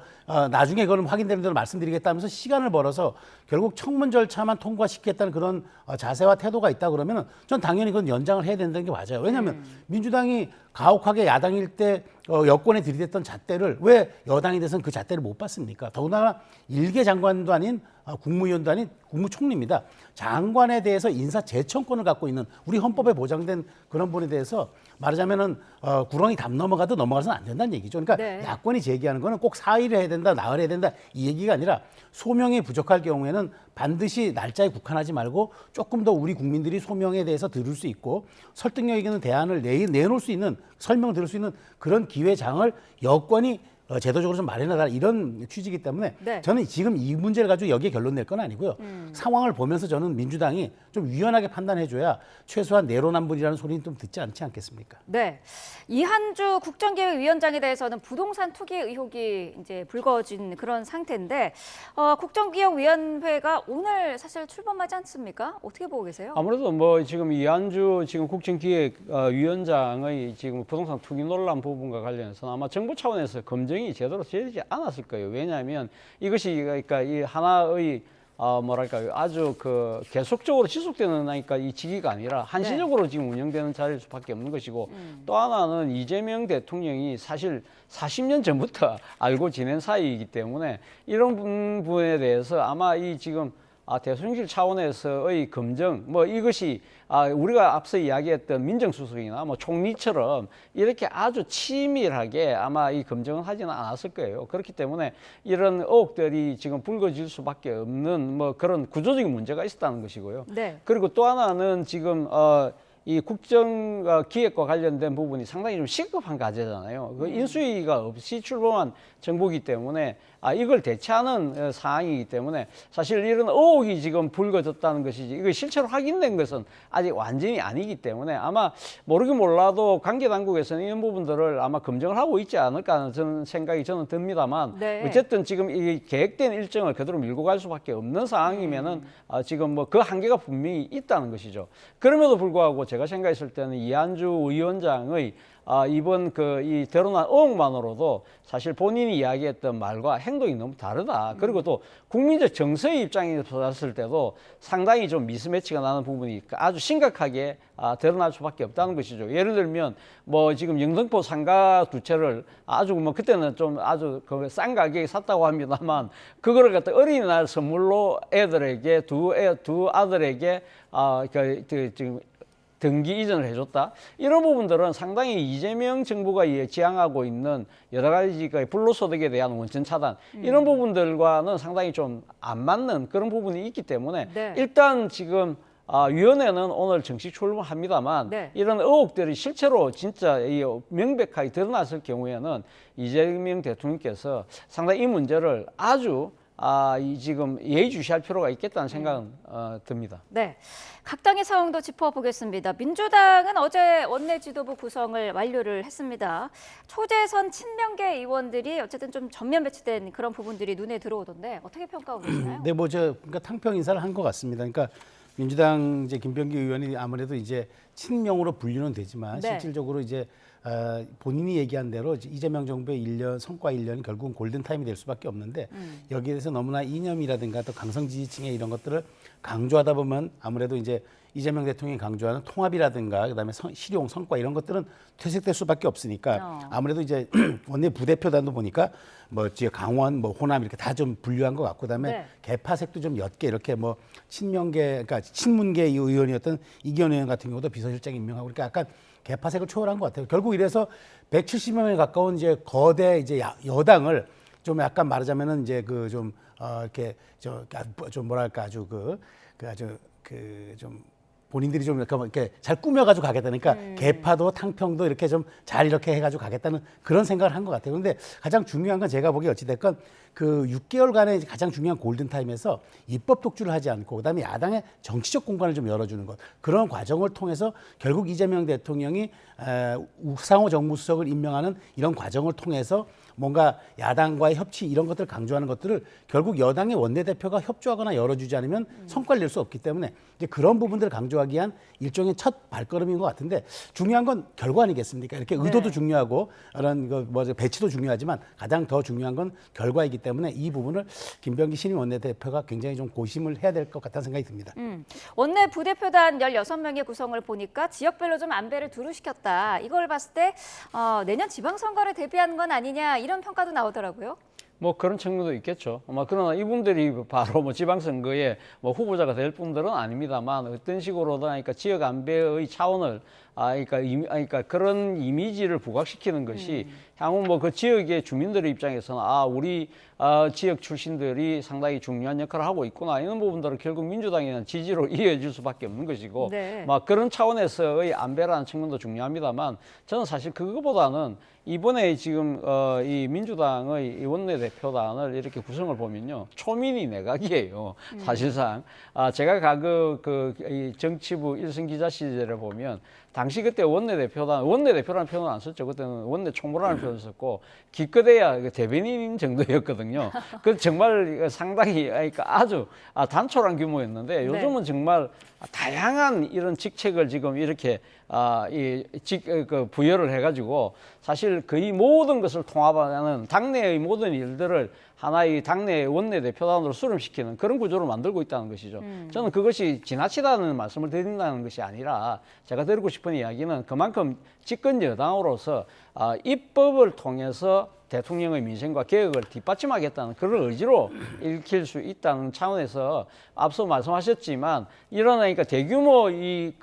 나중에 그건 확인되는 대로 말씀드리겠다 하면서 시간을 벌어서 결국 청문 절차만 통과시키겠다는 그런 자세와 태도가 있다 그러면은 전 당연히 그건 연장을 해야 된다는 게 맞아요. 왜냐하면 민주당이 가혹하게 야당일 때 여권에 들이댔던 잣대를 왜 여당이 돼서는 그 잣대를 못 받습니까? 더군다나 일개 장관도 아닌 국무위원도 아닌 국무총리입니다. 장관에 대해서 인사 제청권을 갖고 있는 우리 헌법에 보장된 그런 분에 대해서 말하자면은 구렁이 담 넘어가도 넘어가서는 안 된다는 얘기죠. 그러니까 네. 야권이 제기하는 거는 꼭 사의를 해야 된다, 나흘 해야 된다 이 얘기가 아니라 소명이 부족할 경우에는 반드시 날짜에 국한하지 말고 조금 더 우리 국민들이 소명에 대해서 들을 수 있고 설득력 있는 대안을 내놓을 수 있는 설명을 들을 수 있는 그런 기회장을 여권이 제도적으로 좀 마련하다 이런 취지이기 때문에 네. 저는 지금 이 문제를 가지고 여기에 결론 낼 건 아니고요. 상황을 보면서 저는 민주당이 좀 유연하게 판단해줘야 최소한 내로남불이라는 소리는 좀 듣지 않지 않겠습니까? 네, 이한주 국정기획위원장에 대해서는 부동산 투기 의혹이 이제 불거진 그런 상태인데 국정기획위원회가 오늘 사실 출범하지 않습니까? 어떻게 보고 계세요? 아무래도 뭐 지금 이한주 지금 국정기획위원장의 지금 부동산 투기 논란 부분과 관련해서 아마 정부 차원에서 검증이 제대로 되지 않았을 거예요. 왜냐하면 이것이 그러니까 이 하나의 뭐랄까요 아주 그 계속적으로 지속되는 그러니까 이 직위가 아니라 한시적으로 지금 운영되는 자리일 수밖에 없는 것이고 또 하나는 이재명 대통령이 사실 40년 전부터 알고 지낸 사이이기 때문에 이런 부분에 대해서 아마 이 지금 대통령실 차원에서의 검증 뭐 이것이 우리가 앞서 이야기했던 민정수석이나 뭐 총리처럼 이렇게 아주 치밀하게 아마 이 검증은 하지는 않았을 거예요. 그렇기 때문에 이런 의혹들이 지금 불거질 수밖에 없는 뭐 그런 구조적인 문제가 있었다는 것이고요. 네. 그리고 또 하나는 지금 이 국정기획과 관련된 부분이 상당히 좀 시급한 과제잖아요. 그 인수위가 없이 출범한 정부이기 때문에 이걸 대체하는 사항이기 때문에 사실 이런 의혹이 지금 불거졌다는 것이지 이거 실제로 확인된 것은 아직 완전히 아니기 때문에 아마 모르긴 몰라도 관계 당국에서는 이런 부분들을 아마 검증을 하고 있지 않을까 하는 저는 생각이 저는 듭니다만 네. 어쨌든 지금 이 계획된 일정을 그대로 밀고 갈 수밖에 없는 상황이면은 지금 뭐 그 한계가 분명히 있다는 것이죠. 그럼에도 불구하고 제가 생각했을 때는 이한주 위원장의 이번 이 드러난 의혹만으로도 사실 본인이 이야기했던 말과 행동이 너무 다르다. 그리고 또 국민적 정서의 입장에서 봤을 때도 상당히 좀 미스매치가 나는 부분이 아주 심각하게 드러날 수밖에 없다는 것이죠. 예를 들면 뭐 지금 영등포 상가 두 채를 아주 뭐 그때는 좀 아주 그 싼 가격에 샀다고 합니다만 그거를 갖다 어린이날 선물로 애들에게 두 아들에게 지금 등기 이전을 해줬다. 이런 부분들은 상당히 이재명 정부가 지향하고 있는 여러 가지 불로소득에 대한 원천 차단 이런 부분들과는 상당히 좀 안 맞는 그런 부분이 있기 때문에 네. 일단 지금 위원회는 오늘 정식 출범합니다만 네. 이런 의혹들이 실제로 진짜 명백하게 드러났을 경우에는 이재명 대통령께서 상당히 이 문제를 아주 이 지금 예의주시할 필요가 있겠다는 생각은 듭니다. 네, 각 당의 상황도 짚어보겠습니다. 민주당은 어제 원내 지도부 구성을 완료를 했습니다. 초재선 친명계 의원들이 어쨌든 좀 전면 배치된 그런 부분들이 눈에 들어오던데 어떻게 평가하고 계시나요? 네, 그러니까 탕평 인사를 한 것 같습니다. 그러니까 민주당 이제 김병기 의원이 아무래도 이제 친명으로 분류는 되지만 네. 실질적으로 이제 본인이 얘기한 대로 이재명 정부의 1년 성과 1년이 결국은 골든 타임이 될 수밖에 없는데 여기에 대해서 너무나 이념이라든가 또 강성 지지층의 이런 것들을 강조하다 보면 아무래도 이제 이재명 대통령이 강조하는 통합이라든가 그다음에 실용 성과 이런 것들은 퇴색될 수밖에 없으니까 아무래도 이제 원내 부대표단도 보니까 뭐 강원, 뭐 호남 이렇게 다 좀 분류한 것 같고 그다음에 네. 계파색도 좀 옅게 이렇게 뭐 친명계, 그러니까 친문계 의원이었던 이기현 의원 같은 경우도 비서실장 임명하고 그러니까 약간 계파색을 초월한 것 같아요. 결국 이래서 170여 명에 가까운 이제 거대 이제 여당을 좀 약간 말하자면은 이제 그 좀 이렇게 좀 뭐랄까 아주 좀 본인들이 좀 이렇게 잘 꾸며가지고 가겠다. 그러니까 개파도 탕평도 이렇게 좀 잘 이렇게 해가지고 가겠다는 그런 생각을 한 것 같아요. 그런데 가장 중요한 건 제가 보기에 어찌됐건 그 6개월간의 가장 중요한 골든타임에서 입법 독주를 하지 않고 그다음에 야당의 정치적 공간을 좀 열어주는 것 그런 과정을 통해서 결국 이재명 대통령이 우상호 정무수석을 임명하는 이런 과정을 통해서 뭔가 야당과의 협치 이런 것들을 강조하는 것들을 결국 여당의 원내대표가 협조하거나 열어주지 않으면 성과를 낼 수 없기 때문에 이제 그런 부분들을 강조하기 위한 일종의 첫 발걸음인 것 같은데 중요한 건 결과 아니겠습니까? 이렇게 의도도 중요하고 이런 배치도 중요하지만 가장 더 중요한 건 결과이기 때문에 이 부분을 김병기 신임 원내대표가 굉장히 좀 고심을 해야 될 것 같다는 생각이 듭니다. 원내 부대표단 16명의 구성을 보니까 지역별로 좀 안배를 두루시켰다. 이걸 봤을 때 내년 지방선거를 대비하는 건 아니냐 이런 평가도 나오더라고요. 뭐 그런 측면도 있겠죠. 그러나 이분들이 바로 뭐 지방선거에 뭐 후보자가 될 분들은 아닙니다만 어떤 식으로든 그러니까 지역 안배의 차원을 그러니까 그런 이미지를 부각시키는 것이 향후 뭐 그 지역의 주민들의 입장에서는 우리 지역 출신들이 상당히 중요한 역할을 하고 있구나 이런 부분들은 결국 민주당에 대한 지지로 이어질 수밖에 없는 것이고 네. 막 그런 차원에서의 안배라는 측면도 중요합니다만 저는 사실 그거보다는 이번에 지금 이 민주당의 이 원내대표단을 이렇게 구성을 보면요 초민이 내각이에요. 사실상 제가 이 정치부 1선 기자 시절에 보면 당시 그때 원내대표라는 표현은 안 썼죠. 그때는 원내 총무라는 표현을 썼고 기껏해야 대변인 정도였거든요. 그 정말 상당히 그러니까 아주 단촐한 규모였는데 요즘은 정말 다양한 이런 직책을 지금 이렇게 부여를 해가지고 사실 거의 모든 것을 통합하는 당내의 모든 일들을 하나의 당내 원내대표단으로 수렴시키는 그런 구조를 만들고 있다는 것이죠. 저는 그것이 지나치다는 말씀을 드린다는 것이 아니라 제가 드리고 싶은 이야기는 그만큼 집권 여당으로서 입법을 통해서 대통령의 민생과 개혁을 뒷받침하겠다는 그런 의지로 읽힐 수 있다는 차원에서 앞서 말씀하셨지만 이러니까 대규모 이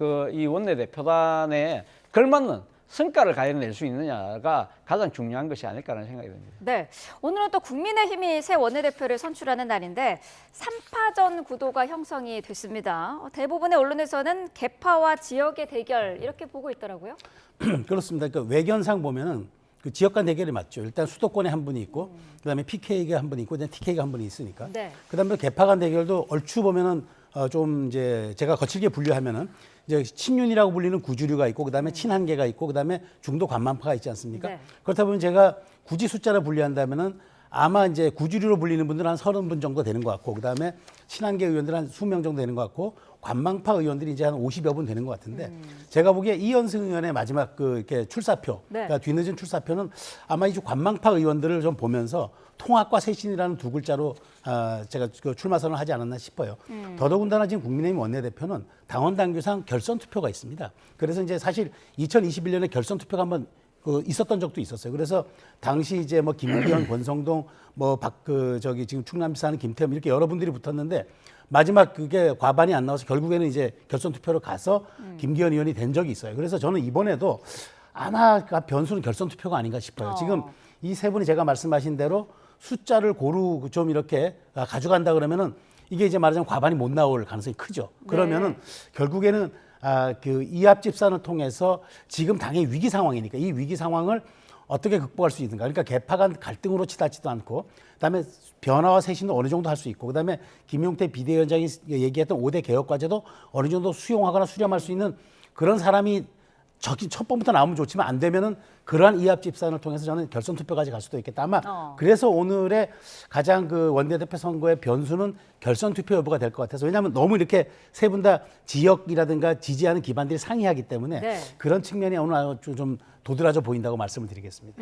원내대표단에 걸맞는 성과를 가해낼 수 있느냐가 가장 중요한 것이 아닐까라는 생각이 듭니다. 네, 오늘은 또 국민의힘이 새 원내대표를 선출하는 날인데 3파전 구도가 형성이 됐습니다. 대부분의 언론에서는 개파와 지역의 대결 이렇게 보고 있더라고요. 그렇습니다. 그러니까 외견상 보면은 그 지역 간 대결이 맞죠. 일단 수도권에 한 분이 있고 그다음에 PK가 한 분이 있고 TK가 한 분이 있으니까. 네. 그다음에 개파 간 대결도 얼추 보면은 좀 이제 제가 거칠게 분류하면은 이제 친윤이라고 불리는 구주류가 있고 그다음에 친한계가 있고 그다음에 중도 관만파가 있지 않습니까? 네. 그렇다 보면 제가 굳이 숫자를 분류한다면은 아마 이제 구주류로 불리는 분들은 한 30분 정도 되는 것 같고 그다음에 친한계 의원들은 한 20명 정도 되는 것 같고 관망파 의원들이 이제 한 50여 분 되는 것 같은데 제가 보기에 이현승 의원의 마지막 이렇게 출사표, 그러니까 뒤늦은 출사표는 아마 이 관망파 의원들을 좀 보면서 통합과 쇄신이라는 두 글자로 제가 출마 선언을 하지 않았나 싶어요. 더더군다나 지금 국민의힘 원내대표는 당원 당규상 결선 투표가 있습니다. 그래서 이제 사실 2021년에 결선 투표가 한번 있었던 적도 있었어요. 그래서 당시 이제 뭐 김기현, 권성동, 지금 충남시 사는 김태흠 이렇게 여러분들이 붙었는데 마지막 그게 과반이 안 나와서 결국에는 이제 결선 투표로 가서 김기현 의원이 된 적이 있어요. 그래서 저는 이번에도 아마 변수는 결선 투표가 아닌가 싶어요. 지금 이 세 분이 제가 말씀하신 대로 숫자를 고루 좀 이렇게 가져간다 그러면은 이게 이제 말하자면 과반이 못 나올 가능성이 크죠. 그러면은 결국에는 이합 집산을 통해서 지금 당의 위기 상황이니까 이 위기 상황을 어떻게 극복할 수 있는가. 그러니까 개파 간 갈등으로 치닫지도 않고 그다음에 변화와 쇄신도 어느 정도 할 수 있고 그다음에 김용태 비대위원장이 얘기했던 5대 개혁 과제도 어느 정도 수용하거나 수렴할 수 있는 그런 사람이 첫 번부터 나오면 좋지만 안 되면은 그러한 이합 집산을 통해서 저는 결선 투표까지 갈 수도 있겠다. 아마 그래서 오늘의 가장 그 원내대표 선거의 변수는 결선 투표 여부가 될 것 같아서 왜냐하면 너무 이렇게 세 분 다 지역이라든가 지지하는 기반들이 상이하기 때문에 네. 그런 측면이 오늘 좀 도드라져 보인다고 말씀을 드리겠습니다.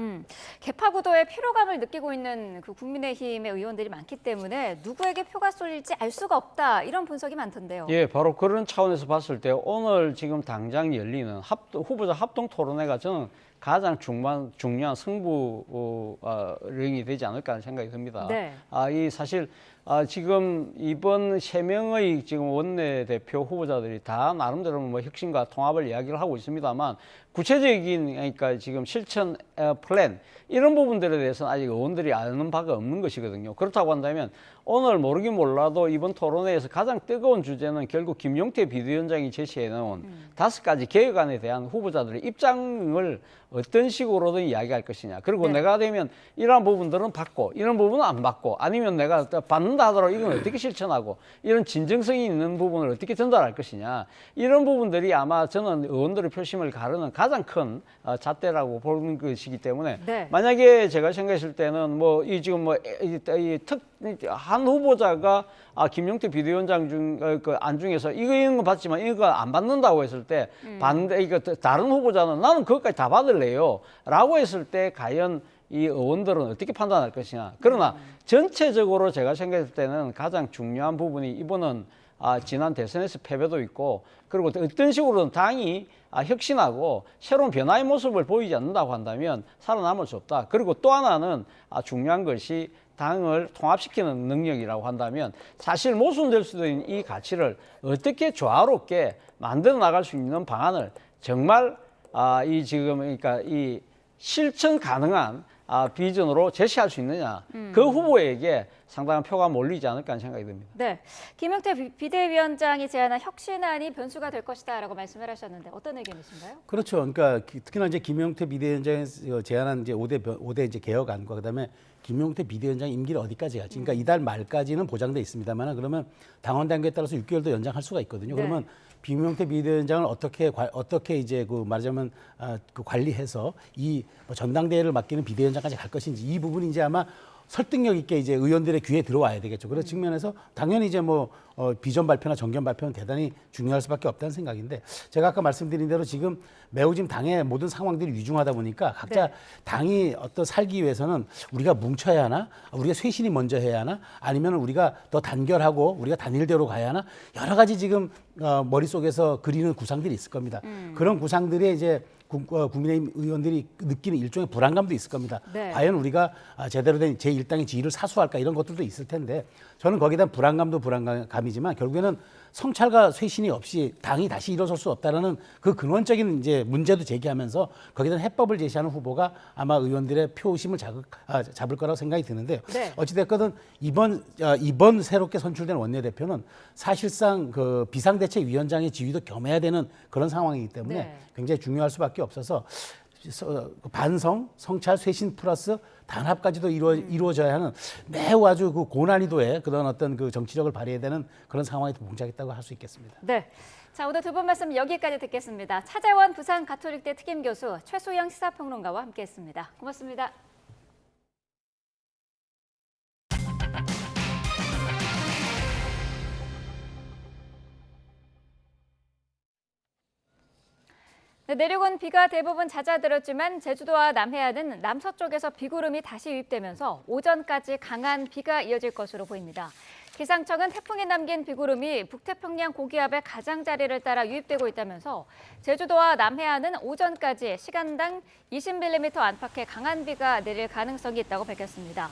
개파 구도에 피로감을 느끼고 있는 그 국민의힘의 의원들이 많기 때문에 누구에게 표가 쏠릴지 알 수가 없다 이런 분석이 많던데요. 예, 바로 그런 차원에서 봤을 때 오늘 지금 당장 열리는 후보자 합동 토론회가 저는 가장 중요한 승부령이 되지 않을까 하는 생각이 듭니다. 네. 이 사실 지금 이번 3명의 지금 원내대표 후보자들이 다 나름대로 뭐 혁신과 통합을 이야기를 하고 있습니다만 구체적인 그러니까 지금 실천 플랜 이런 부분들에 대해서는 아직 의원들이 아는 바가 없는 것이거든요. 그렇다고 한다면 오늘 모르긴 몰라도 이번 토론회에서 가장 뜨거운 주제는 결국 김용태 비대위원장이 제시해놓은 5가지 개혁안에 대한 후보자들의 입장을 어떤 식으로든 이야기할 것이냐. 그리고 네. 내가 되면 이러한 부분들은 받고 이런 부분은 안 받고 아니면 내가 받는다 하더라도 이건 어떻게 실천하고 이런 진정성이 있는 부분을 어떻게 전달할 것이냐. 이런 부분들이 아마 저는 의원들의 표심을 가르는 가장 큰 잣대라고 보는 것이기 때문에 네. 만약에 제가 생각했을 때는 뭐 이 지금 뭐 한 후보자가 김용태 비대위원장 안 중에서 이런 거 받지만 이거 안 받는다고 했을 때 반대 이거 다른 후보자는 나는 그것까지 다 받을래요 라고 했을 때 과연 이 의원들은 어떻게 판단할 것이냐. 그러나 전체적으로 제가 생각했을 때는 가장 중요한 부분이 이번은 지난 대선에서 패배도 있고 그리고 어떤 식으로든 당이 혁신하고 새로운 변화의 모습을 보이지 않는다고 한다면 살아남을 수 없다. 그리고 또 하나는 중요한 것이 당을 통합시키는 능력이라고 한다면 사실 모순될 수도 있는 이 가치를 어떻게 조화롭게 만들어 나갈 수 있는 방안을 정말 이 지금 그러니까 이 실천 가능한 비전으로 제시할 수 있느냐. 그 후보에게 상당한 표가 몰리지 않을까 하는 생각이 듭니다. 네, 김용태 비대위원장이 제안한 혁신안이 변수가 될 것이다라고 말씀을 하셨는데 어떤 의견이신가요? 그렇죠. 그러니까 특히나 이제 김용태 비대위원장이 제안한 이제 5대 이제 개혁안과 그다음에 김용태 비대위원장 임기를 어디까지 갈지. 그러니까 이달 말까지는 보장돼 있습니다만 그러면 당원 단계에 따라서 6개월도 연장할 수가 있거든요. 네. 그러면 김용태 비대위원장을 어떻게 이제 그 말하자면 그 관리해서 이 전당대회를 맡기는 비대위원장까지 갈 것인지 이 부분이 이제 아마 설득력 있게 이제 의원들의 귀에 들어와야 되겠죠. 그런 측면에서 당연히 이제 뭐 비전 발표나 정견 발표는 대단히 중요할 수밖에 없다는 생각인데 제가 아까 말씀드린 대로 지금 매우 지금 당의 모든 상황들이 위중하다 보니까 각자 네. 당이 어떤 살기 위해서는 우리가 뭉쳐야 하나, 우리가 쇄신이 먼저 해야 하나, 아니면 우리가 더 단결하고 우리가 단일대로 가야 하나 여러 가지 지금 머릿속에서 그리는 구상들이 있을 겁니다. 그런 구상들에 이제 국민의힘 의원들이 느끼는 일종의 불안감도 있을 겁니다. 네. 과연 우리가 제대로 된 제1당의 지위를 사수할까 이런 것들도 있을 텐데 저는 거기에 대한 불안감도 불안감이지만 결국에는 성찰과 쇄신이 없이 당이 다시 일어설 수 없다는 그 근원적인 이제 문제도 제기하면서 거기에 대한 해법을 제시하는 후보가 아마 의원들의 표심을 잡을 거라고 생각이 드는데요. 네. 어찌됐건 이번 새롭게 선출된 원내대표는 사실상 그 비상대책위원장의 지위도 겸해야 되는 그런 상황이기 때문에 네. 굉장히 중요할 수밖에 없어서 반성, 성찰, 쇄신 플러스 단합까지도 이루어져야 하는 매우 아주 그 고난이도의 그런 어떤 그 정치력을 발휘해야 되는 그런 상황에 봉착했다고 할 수 있겠습니다. 네. 자, 오늘 두 분 말씀 여기까지 듣겠습니다. 차재원 부산 가톨릭대 특임 교수, 최소영 시사평론가와 함께했습니다. 고맙습니다. 네, 내륙은 비가 대부분 잦아들었지만 제주도와 남해안은 남서쪽에서 비구름이 다시 유입되면서 오전까지 강한 비가 이어질 것으로 보입니다. 기상청은 태풍이 남긴 비구름이 북태평양 고기압의 가장자리를 따라 유입되고 있다면서 제주도와 남해안은 오전까지 시간당 20mm 안팎의 강한 비가 내릴 가능성이 있다고 밝혔습니다.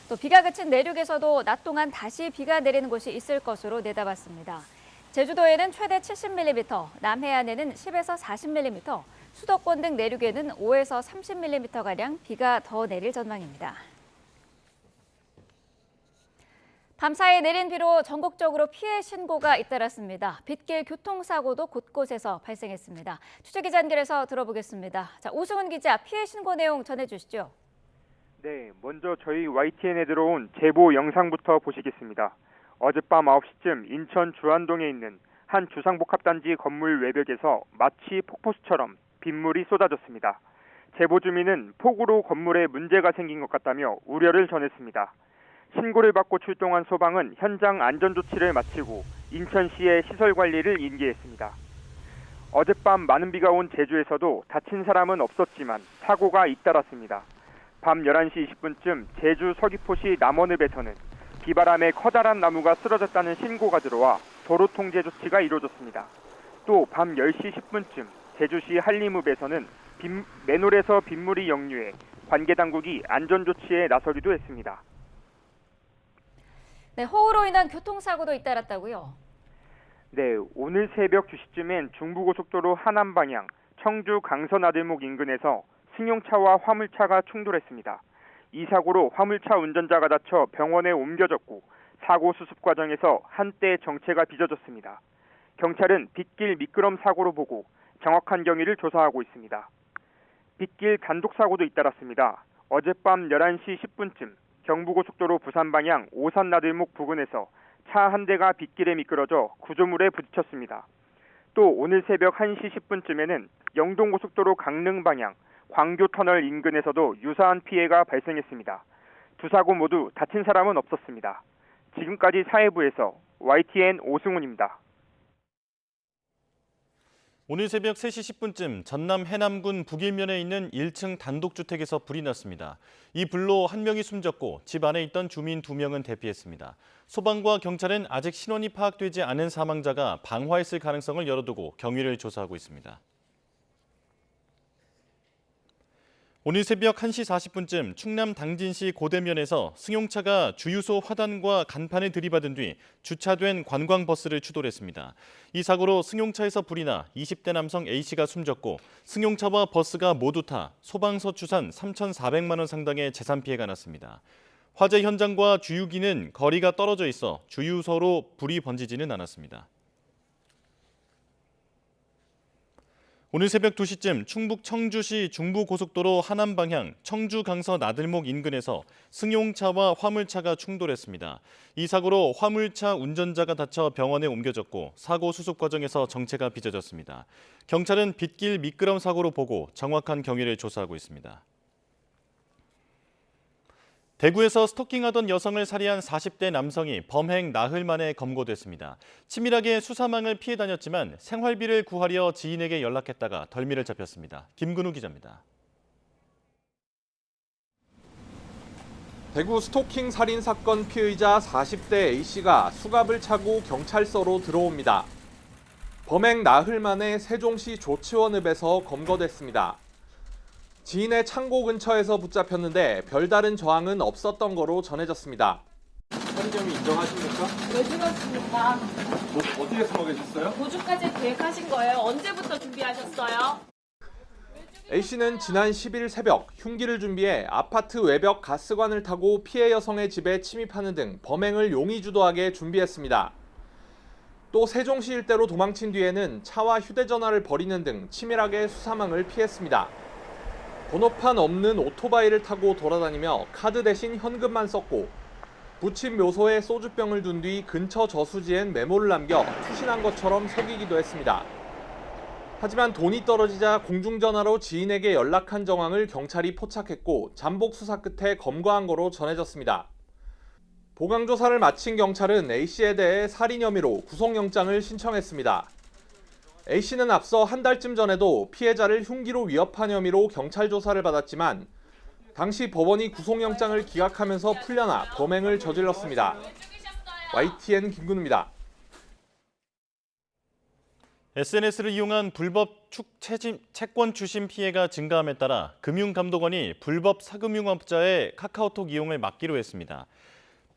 또 비가 그친 내륙에서도 낮 동안 다시 비가 내리는 곳이 있을 것으로 내다봤습니다. 제주도에는 최대 70mm, 남해안에는 10에서 40mm, 수도권 등 내륙에는 5에서 30mm가량 비가 더 내릴 전망입니다. 밤사이 내린 비로 전국적으로 피해 신고가 잇따랐습니다. 빗길 교통사고도 곳곳에서 발생했습니다. 취재기자 연결해서 들어보겠습니다. 자, 오승훈 기자, 피해 신고 내용 전해주시죠. 네, 먼저 저희 YTN에 들어온 제보 영상부터 보시겠습니다. 어젯밤 9시쯤 인천 주안동에 있는 한 주상복합단지 건물 외벽에서 마치 폭포수처럼 빗물이 쏟아졌습니다. 제보 주민은 폭우로 건물에 문제가 생긴 것 같다며 우려를 전했습니다. 신고를 받고 출동한 소방은 현장 안전조치를 마치고 인천시의 시설 관리를 인계했습니다. 어젯밤 많은 비가 온 제주에서도 다친 사람은 없었지만 사고가 잇따랐습니다. 밤 11시 20분쯤 제주 서귀포시 남원읍에서는 비바람에 커다란 나무가 쓰러졌다는 신고가 들어와 도로 통제 조치가 이루어졌습니다. 또 밤 10시 10분쯤 제주시 한림읍에서는 맨홀에서 빗물이 역류해 관계당국이 안전조치에 나서기도 했습니다. 네, 호우로 인한 교통사고도 잇따랐다고요? 네, 오늘 새벽 2시쯤엔 중부고속도로 하남 방향 청주 강서나들목 인근에서 승용차와 화물차가 충돌했습니다. 이 사고로 화물차 운전자가 다쳐 병원에 옮겨졌고 사고 수습 과정에서 한때 정체가 빚어졌습니다. 경찰은 빗길 미끄럼 사고로 보고 정확한 경위를 조사하고 있습니다. 빗길 단독 사고도 잇따랐습니다. 어젯밤 11시 10분쯤 경부고속도로 부산 방향 오산나들목 부근에서 차 한 대가 빗길에 미끄러져 구조물에 부딪혔습니다. 또 오늘 새벽 1시 10분쯤에는 영동고속도로 강릉 방향 광교터널 인근에서도 유사한 피해가 발생했습니다. 두 사고 모두 다친 사람은 없었습니다. 지금까지 사회부에서 YTN 오승훈입니다. 오늘 새벽 3시 10분쯤 전남 해남군 북일면에 있는 1층 단독주택에서 불이 났습니다. 이 불로 한 명이 숨졌고 집 안에 있던 주민 2명은 대피했습니다. 소방과 경찰은 아직 신원이 파악되지 않은 사망자가 방화했을 가능성을 열어두고 경위를 조사하고 있습니다. 오늘 새벽 1시 40분쯤 충남 당진시 고대면에서 승용차가 주유소 화단과 간판을 들이받은 뒤 주차된 관광버스를 추돌했습니다. 이 사고로 승용차에서 불이 나 20대 남성 A씨가 숨졌고 승용차와 버스가 모두 타 소방서 추산 3,400만 원 상당의 재산 피해가 났습니다. 화재 현장과 주유기는 거리가 떨어져 있어 주유소로 불이 번지지는 않았습니다. 오늘 새벽 2시쯤 충북 청주시 중부고속도로 하남 방향 청주 강서 나들목 인근에서 승용차와 화물차가 충돌했습니다. 이 사고로 화물차 운전자가 다쳐 병원에 옮겨졌고 사고 수습 과정에서 정체가 빚어졌습니다. 경찰은 빗길 미끄럼 사고로 보고 정확한 경위를 조사하고 있습니다. 대구에서 스토킹하던 여성을 살해한 40대 남성이 범행 나흘 만에 검거됐습니다. 치밀하게 수사망을 피해 다녔지만 생활비를 구하려 지인에게 연락했다가 덜미를 잡혔습니다. 김근우 기자입니다. 대구 스토킹 살인 사건 피의자 40대 A씨가 수갑을 차고 경찰서로 들어옵니다. 범행 나흘 만에 세종시 조치원읍에서 검거됐습니다. 지인의 창고 근처에서 붙잡혔는데 별다른 저항은 없었던 거로 전해졌습니다. 살인 혐의 인정하십니까? 왜 죽었습니까? 어디에 숨어 계셨어요? 도주까지 계획하신 거예요? 언제부터 준비하셨어요? A씨는 지난 10일 새벽 흉기를 준비해 아파트 외벽 가스관을 타고 피해 여성의 집에 침입하는 등 범행을 용의 주도하게 준비했습니다. 또 세종시 일대로 도망친 뒤에는 차와 휴대전화를 버리는 등 치밀하게 수사망을 피했습니다. 번호판 없는 오토바이를 타고 돌아다니며 카드 대신 현금만 썼고 부친 묘소에 소주병을 둔 뒤 근처 저수지엔 메모를 남겨 투신한 것처럼 속이기도 했습니다. 하지만 돈이 떨어지자 공중전화로 지인에게 연락한 정황을 경찰이 포착했고 잠복 수사 끝에 검거한 거로 전해졌습니다. 보강조사를 마친 경찰은 A씨에 대해 살인 혐의로 구속영장을 신청했습니다. A씨는 앞서 한 달쯤 전에도 피해자를 흉기로 위협한 혐의로 경찰 조사를 받았지만 당시 법원이 구속영장을 기각하면서 풀려나 범행을 저질렀습니다. YTN 김근우입니다. SNS를 이용한 불법 채권 추심 피해가 증가함에 따라 금융감독원이 불법 사금융업자의 카카오톡 이용을 막기로 했습니다.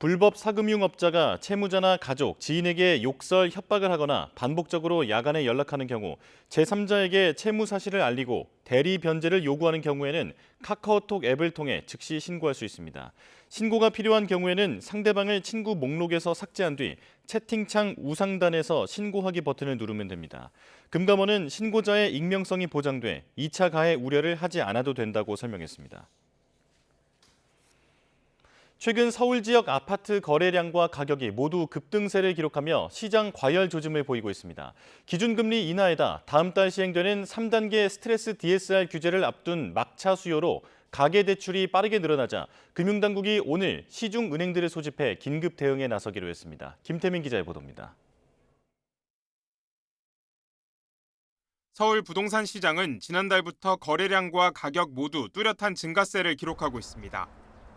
불법 사금융업자가 채무자나 가족, 지인에게 욕설, 협박을 하거나 반복적으로 야간에 연락하는 경우 제3자에게 채무 사실을 알리고 대리 변제를 요구하는 경우에는 카카오톡 앱을 통해 즉시 신고할 수 있습니다. 신고가 필요한 경우에는 상대방을 친구 목록에서 삭제한 뒤 채팅창 우상단에서 신고하기 버튼을 누르면 됩니다. 금감원은 신고자의 익명성이 보장돼 2차 가해 우려를 하지 않아도 된다고 설명했습니다. 최근 서울 지역 아파트 거래량과 가격이 모두 급등세를 기록하며 시장 과열 조짐을 보이고 있습니다. 기준금리 인하에다 다음 달 시행되는 3단계 스트레스 DSR 규제를 앞둔 막차 수요로 가계대출이 빠르게 늘어나자 금융당국이 오늘 시중은행들을 소집해 긴급 대응에 나서기로 했습니다. 김태민 기자의 보도입니다. 서울 부동산 시장은 지난달부터 거래량과 가격 모두 뚜렷한 증가세를 기록하고 있습니다.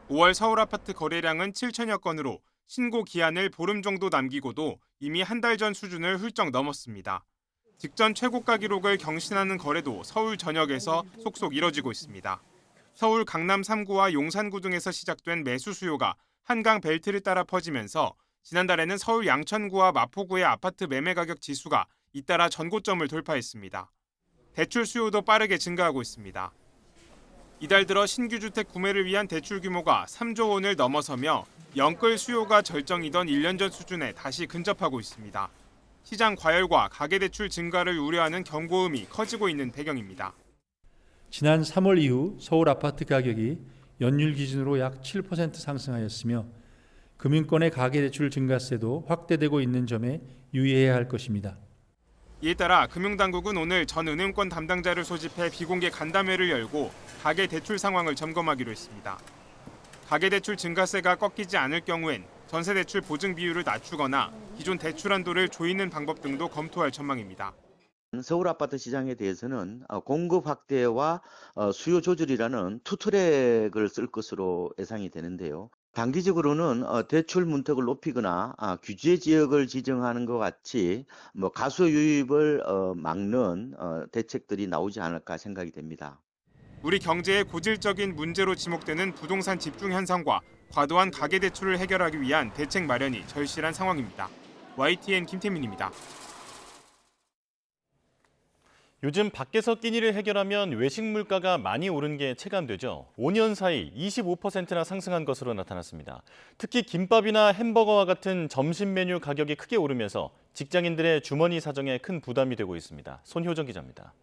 5월 서울 아파트 거래량은 7천여 건으로 신고 기한을 보름 정도 남기고도 이미 한 달 전 수준을 훌쩍 넘었습니다. 직전 최고가 기록을 경신하는 거래도 서울 전역에서 속속 이뤄지고 있습니다. 서울 강남 3구와 용산구 등에서 시작된 매수 수요가 한강 벨트를 따라 퍼지면서 지난달에는 서울 양천구와 마포구의 아파트 매매 가격 지수가 잇따라 전고점을 돌파했습니다. 대출 수요도 빠르게 증가하고 있습니다. 이달 들어 신규 주택 구매를 위한 대출 규모가 3조 원을 넘어서며 영끌 수요가 절정이던 1년 전 수준에 다시 근접하고 있습니다. 시장 과열과 가계대출 증가를 우려하는 경고음이 커지고 있는 배경입니다. 지난 3월 이후 서울 아파트 가격이 연율 기준으로 약 7% 상승하였으며 금융권의 가계대출 증가세도 확대되고 있는 점에 유의해야 할 것입니다. 이에 따라 금융당국은 오늘 전 은행권 담당자를 소집해 비공개 간담회를 열고 가계대출 상황을 점검하기로 했습니다. 가계대출 증가세가 꺾이지 않을 경우엔 전세대출 보증 비율을 낮추거나 기존 대출 한도를 조이는 방법 등도 검토할 전망입니다. 서울 아파트 시장에 대해서는 공급 확대와 수요 조절이라는 투 트랙을 쓸 것으로 예상이 되는데요. 단기적으로는 대출 문턱을 높이거나 규제 지역을 지정하는 것 같이 가수 유입을 막는 대책들이 나오지 않을까 생각이 됩니다. 우리 경제의 고질적인 문제로 지목되는 부동산 집중 현상과 과도한 가계대출을 해결하기 위한 대책 마련이 절실한 상황입니다. YTN 김태민입니다. 요즘 밖에서 끼니를 해결하면 외식 물가가 많이 오른 게 체감되죠. 5년 사이 25%나 상승한 것으로 나타났습니다. 특히 김밥이나 햄버거와 같은 점심 메뉴 가격이 크게 오르면서 직장인들의 주머니 사정에 큰 부담이 되고 있습니다. 손효정 기자입니다.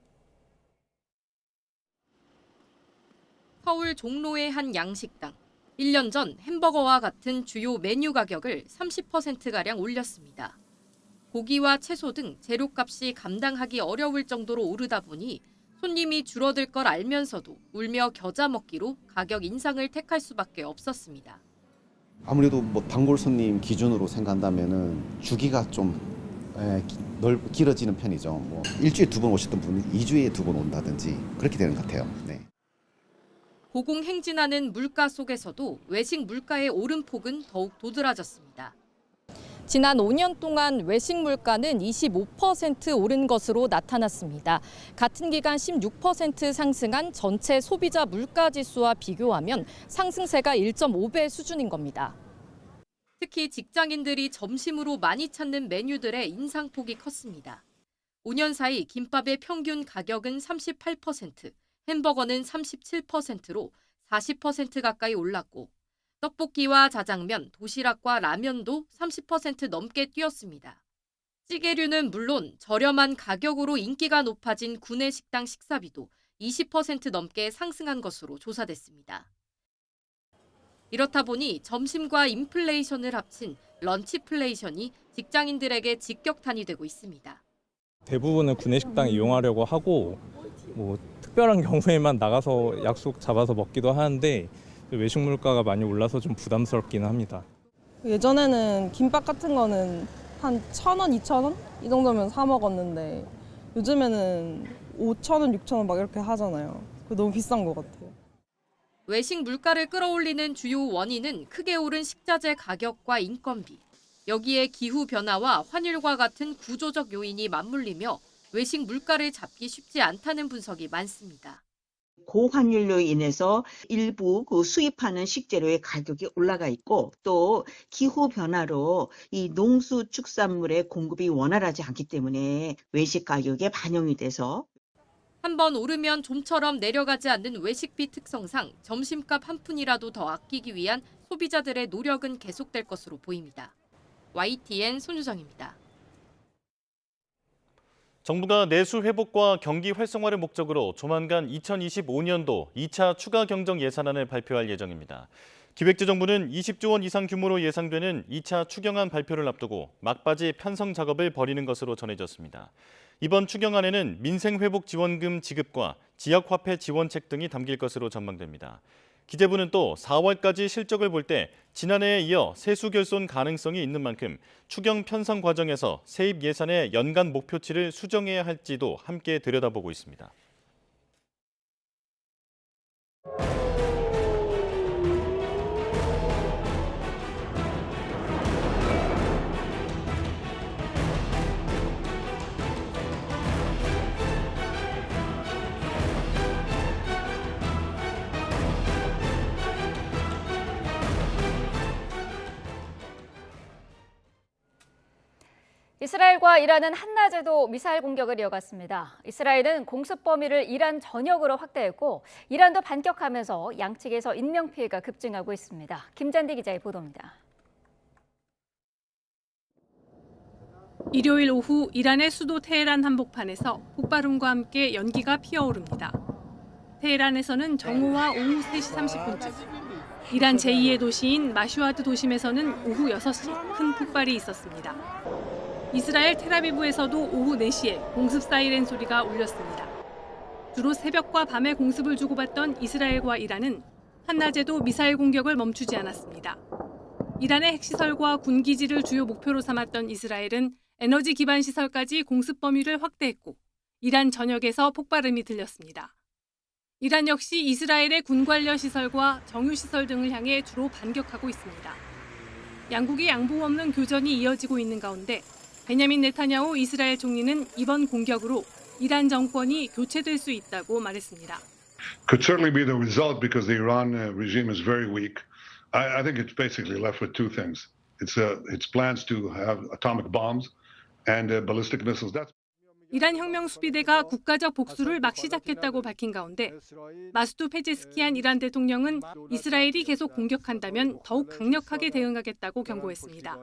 서울 종로의 한 양식당. 1년 전 햄버거와 같은 주요 메뉴 가격을 30%가량 올렸습니다. 고기와 채소 등 재료값이 감당하기 어려울 정도로 오르다 보니 손님이 줄어들 걸 알면서도 울며 겨자 먹기로 가격 인상을 택할 수밖에 없었습니다. 아무래도 단골 손님 기준으로 생각한다면은 주기가 좀 길어지는 편이죠. 일주일에 2번 오셨던 분이 2주에 2번 온다든지 그렇게 되는 것 같아요. 네. 고공행진하는 물가 속에서도 외식 물가의 오름폭은 더욱 도드라졌습니다. 지난 5년 동안 외식 물가는 25% 오른 것으로 나타났습니다. 같은 기간 16% 상승한 전체 소비자 물가 지수와 비교하면 상승세가 1.5배 수준인 겁니다. 특히 직장인들이 점심으로 많이 찾는 메뉴들의 인상폭이 컸습니다. 5년 사이 김밥의 평균 가격은 38%, 햄버거는 37%로 40% 가까이 올랐고 떡볶이와 자장면, 도시락과 라면도 30% 넘게 뛰었습니다. 찌개류는 물론 저렴한 가격으로 인기가 높아진 구내식당 식사비도 20% 넘게 상승한 것으로 조사됐습니다. 이렇다 보니 점심과 인플레이션을 합친 런치플레이션이 직장인들에게 직격탄이 되고 있습니다. 대부분은 구내식당 이용하려고 하고 특별한 경우에만 나가서 약속 잡아서 먹기도 하는데 외식 물가가 많이 올라서 좀 부담스럽기는 합니다. 예전에는 김밥 같은 거는 한 1,000원, 2,000원 이 정도면 사 먹었는데 요즘에는 5,000원, 6,000원 막 이렇게 하잖아요. 너무 비싼 것 같아요. 외식 물가를 끌어올리는 주요 원인은 크게 오른 식자재 가격과 인건비, 여기에 기후 변화와 환율과 같은 구조적 요인이 맞물리며 외식 물가를 잡기 쉽지 않다는 분석이 많습니다. 고환율로 인해서 일부 그 수입하는 식재료의 가격이 올라가 있고 또 기후 변화로 이 농수축산물의 공급이 원활하지 않기 때문에 외식 가격에 반영이 돼서 한번 오르면 좀처럼 내려가지 않는 외식비 특성상 점심값 한 푼이라도 더 아끼기 위한 소비자들의 노력은 계속될 것으로 보입니다. YTN 손유정입니다. 정부가 내수 회복과 경기 활성화를 목적으로 조만간 2025년도 2차 추가 경정 예산안을 발표할 예정입니다. 기획재정부는 20조 원 이상 규모로 예상되는 2차 추경안 발표를 앞두고 막바지 편성 작업을 벌이는 것으로 전해졌습니다. 이번 추경안에는 민생회복지원금 지급과 지역화폐 지원책 등이 담길 것으로 전망됩니다. 기재부는 또 4월까지 실적을 볼 때 지난해에 이어 세수 결손 가능성이 있는 만큼 추경 편성 과정에서 세입 예산의 연간 목표치를 수정해야 할지도 함께 들여다보고 있습니다. 이스라엘과 이란은 한낮에도 미사일 공격을 이어갔습니다. 이스라엘은 공습 범위를 이란 전역으로 확대했고 이란도 반격하면서 양측에서 인명피해가 급증하고 있습니다. 김잔디 기자의 보도입니다. 일요일 오후 이란의 수도 테헤란 한복판에서 폭발음과 함께 연기가 피어오릅니다. 테헤란에서는 정오와 오후 3시 30분쯤, 이란 제2의 도시인 마슈아드 도심에서는 오후 6시 큰 폭발이 있었습니다. 이스라엘 텔아비브에서도 오후 4시에 공습 사이렌 소리가 울렸습니다. 주로 새벽과 밤에 공습을 주고받던 이스라엘과 이란은 한낮에도 미사일 공격을 멈추지 않았습니다. 이란의 핵시설과 군기지를 주요 목표로 삼았던 이스라엘은 에너지 기반 시설까지 공습 범위를 확대했고 이란 전역에서 폭발음이 들렸습니다. 이란 역시 이스라엘의 군 관련 시설과 정유 시설 등을 향해 주로 반격하고 있습니다. 양국이 양보 없는 교전이 이어지고 있는 가운데 베냐민 네타냐후 이스라엘 총리는 이번 공격으로 이란 정권이 교체될 수 있다고 말했습니다. Could certainly be the result because the Iran regime is very weak. I think it's basically left with two things. It's plans to have atomic bombs and ballistic missiles. That's 이란 혁명 수비대가 국가적 복수를 막 시작했다고 밝힌 가운데 마수드 페제스키안 이란 대통령은 이스라엘이 계속 공격한다면 더욱 강력하게 대응하겠다고 경고했습니다.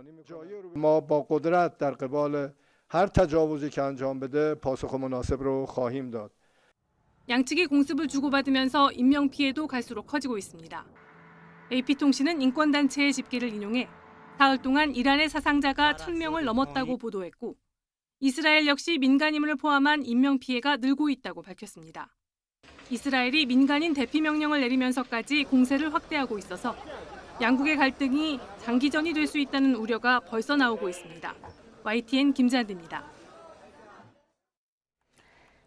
양측이 공습을 주고받으면서 인명피해도 갈수록 커지고 있습니다. AP통신은 인권단체의 집계를 인용해 사흘 동안 이란의 사상자가 1,000명을 넘었다고 보도했고 이스라엘 역시 민간인을 포함한 인명피해가 늘고 있다고 밝혔습니다. 이스라엘이 민간인 대피 명령을 내리면서까지 공세를 확대하고 있어서 양국의 갈등이 장기전이 될 수 있다는 우려가 벌써 나오고 있습니다. YTN 김잔디입니다.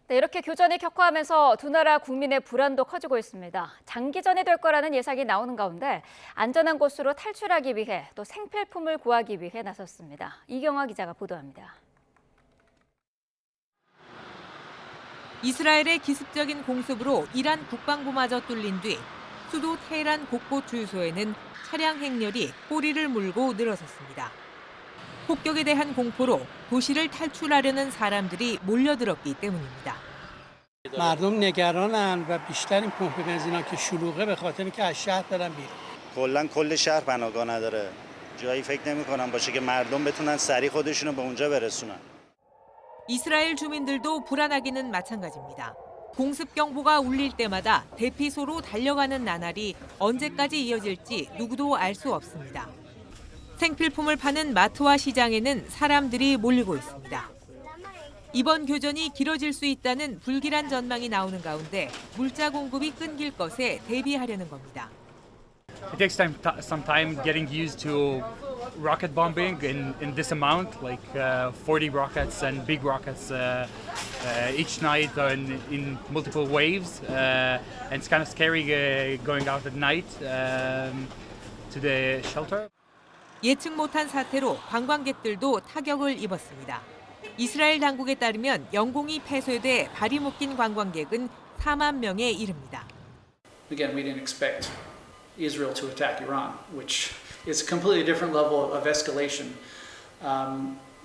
네, 이렇게 교전이 격화하면서 두 나라 국민의 불안도 커지고 있습니다. 장기전이 될 거라는 예상이 나오는 가운데 안전한 곳으로 탈출하기 위해 또 생필품을 구하기 위해 나섰습니다. 이경화 기자가 보도합니다. 이스라엘의 기습적인 공습으로 이란 국방부마저 뚫린 뒤 수도 테헤란 곳곳 주유소에는 차량 행렬이 꼬리를 물고 늘어섰습니다. 폭격에 대한 공포로 도시를 탈출하려는 사람들이 몰려들었기 때문입니다. مردم نگرانن و بیشتر این پمپ بنزینا که شلوغه به خاطر اینکه از شهر برن بیرون. کلا کل شهر پناهگاه نداره. جایی فکر نمی‌کنم باشه که مردم بتونن سریع خودشونو به اونجا برسونن. 이스라엘 주민들도 불안하기는 마찬가지입니다. 공습 경보가 울릴 때마다 대피소로 달려가는 나날이 언제까지 이어질지 누구도 알 수 없습니다. 생필품을 파는 마트와 시장에는 사람들이 몰리고 있습니다. 이번 교전이 길어질 수 있다는 불길한 전망이 나오는 가운데 물자 공급이 끊길 것에 대비하려는 겁니다. It takes some time getting used to rocket bombing in this amount, like 40 rockets and big rockets each night in multiple waves. And it's kind of scary going out at night to the shelter. 예측 못한 사태로 관광객들도 타격을 입었습니다. 이스라엘 당국에 따르면 영공이 폐쇄돼 발이 묶인 관광객은 4만 명에 이릅니다. Again, we didn't expect Israel to attack Iran, which is a completely different level of escalation.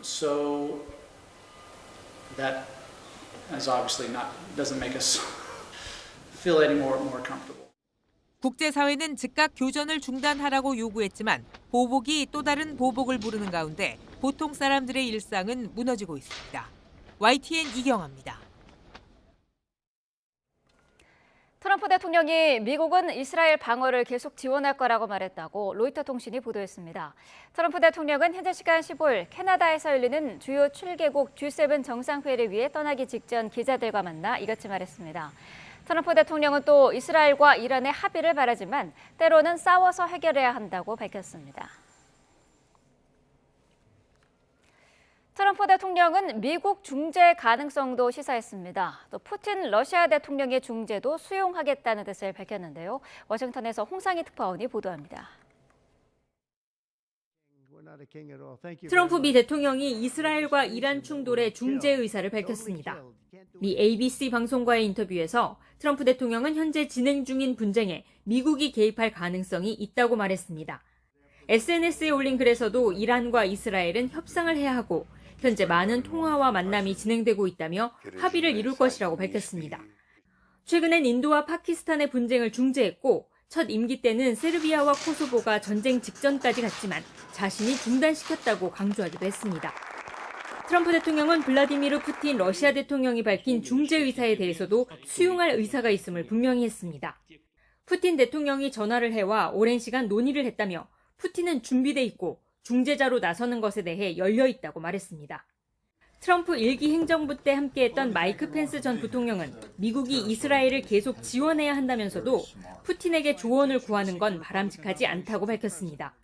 So that is obviously doesn't make us feel any more comfortable. 국제사회는 즉각 교전을 중단하라고 요구했지만 보복이 또 다른 보복을 부르는 가운데 보통 사람들의 일상은 무너지고 있습니다. YTN 이경아입니다. 트럼프 대통령이 미국은 이스라엘 방어를 계속 지원할 거라고 말했다고 로이터 통신이 보도했습니다. 트럼프 대통령은 현재 시간 15일 캐나다에서 열리는 주요 7개국 G7 정상회의를 위해 떠나기 직전 기자들과 만나 이같이 말했습니다. 트럼프 대통령은 또 이스라엘과 이란의 합의를 바라지만 때로는 싸워서 해결해야 한다고 밝혔습니다. 트럼프 대통령은 미국 중재 가능성도 시사했습니다. 또 푸틴 러시아 대통령의 중재도 수용하겠다는 뜻을 밝혔는데요. 워싱턴에서 홍상희 특파원이 보도합니다. 트럼프 미 대통령이 이스라엘과 이란 충돌의 중재 의사를 밝혔습니다. 미 ABC 방송과의 인터뷰에서 트럼프 대통령은 현재 진행 중인 분쟁에 미국이 개입할 가능성이 있다고 말했습니다. SNS에 올린 글에서도 이란과 이스라엘은 협상을 해야 하고 현재 많은 통화와 만남이 진행되고 있다며 합의를 이룰 것이라고 밝혔습니다. 최근엔 인도와 파키스탄의 분쟁을 중재했고 첫 임기 때는 세르비아와 코소보가 전쟁 직전까지 갔지만 자신이 중단시켰다고 강조하기도 했습니다. 트럼프 대통령은 블라디미르 푸틴 러시아 대통령이 밝힌 중재 의사에 대해서도 수용할 의사가 있음을 분명히 했습니다. 푸틴 대통령이 전화를 해와 오랜 시간 논의를 했다며 푸틴은 준비돼 있고 중재자로 나서는 것에 대해 열려 있다고 말했습니다. 트럼프 1기 행정부 때 함께했던 마이크 펜스 전 부통령은 미국이 이스라엘을 계속 지원해야 한다면서도 푸틴에게 조언을 구하는 건 바람직하지 않다고 밝혔습니다.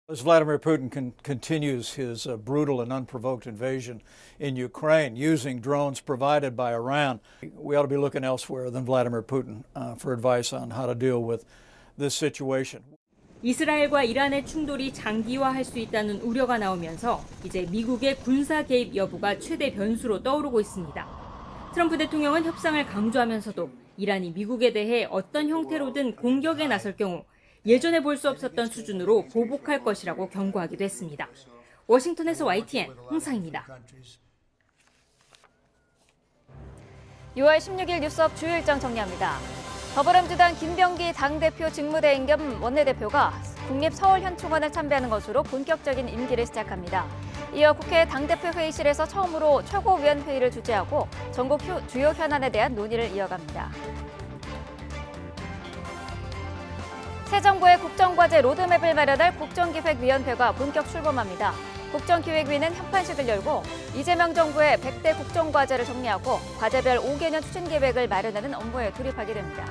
As Vladimir Putin continues his brutal and unprovoked invasion in Ukraine using drones provided by Iran, we ought to be looking elsewhere than Vladimir Putin for advice on how to deal with this situation. 이스라엘과 이란의 충돌이 장기화할 수 있다는 우려가 나오면서 이제 미국의 군사 개입 여부가 최대 변수로 떠오르고 있습니다. 트럼프 대통령은 협상을 강조하면서도 이란이 미국에 대해 어떤 형태로든 공격에 나설 경우 예전에 볼 수 없었던 수준으로 보복할 것이라고 경고하기도 했습니다. 워싱턴에서 YTN 홍상입니다. 6월 16일 뉴스업 주요 일정 정리합니다. 더불어민주당 김병기 당대표 직무대행 겸 원내대표가 국립서울현충원을 참배하는 것으로 본격적인 임기를 시작합니다. 이어 국회 당대표 회의실에서 처음으로 최고위원회의를 주재하고 전국 주요 현안에 대한 논의를 이어갑니다. 새 정부의 국정과제 로드맵을 마련할 국정기획위원회가 본격 출범합니다. 국정기획위는 현판식을 열고 이재명 정부의 100대 국정과제를 정리하고 과제별 5개년 추진계획을 마련하는 업무에 돌입하게 됩니다.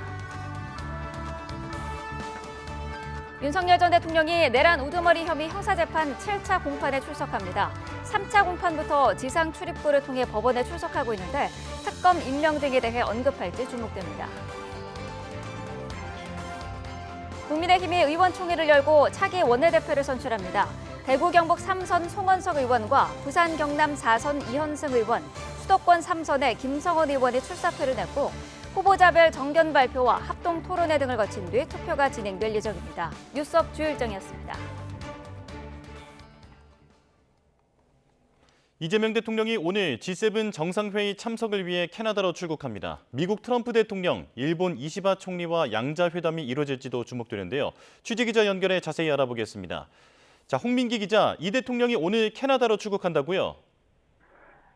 윤석열 전 대통령이 내란 우두머리 혐의 형사재판 7차 공판에 출석합니다. 3차 공판부터 지상 출입구를 통해 법원에 출석하고 있는데 특검 임명 등에 대해 언급할지 주목됩니다. 국민의힘이 의원총회를 열고 차기 원내대표를 선출합니다. 대구 경북 3선 송원석 의원과 부산 경남 4선 이현승 의원, 수도권 3선의 김성원 의원이 출사표를 냈고 후보자별 정견 발표와 합동 토론회 등을 거친 뒤 투표가 진행될 예정입니다. 뉴스업 주요 일정이었습니다. 이재명 대통령이 오늘 G7 정상회의 참석을 위해 캐나다로 출국합니다. 미국 트럼프 대통령, 일본 이시바 총리와 양자회담이 이루어질지도 주목되는데요. 취재기자 연결해 자세히 알아보겠습니다. 자, 홍민기 기자, 이 대통령이 오늘 캐나다로 출국한다고요?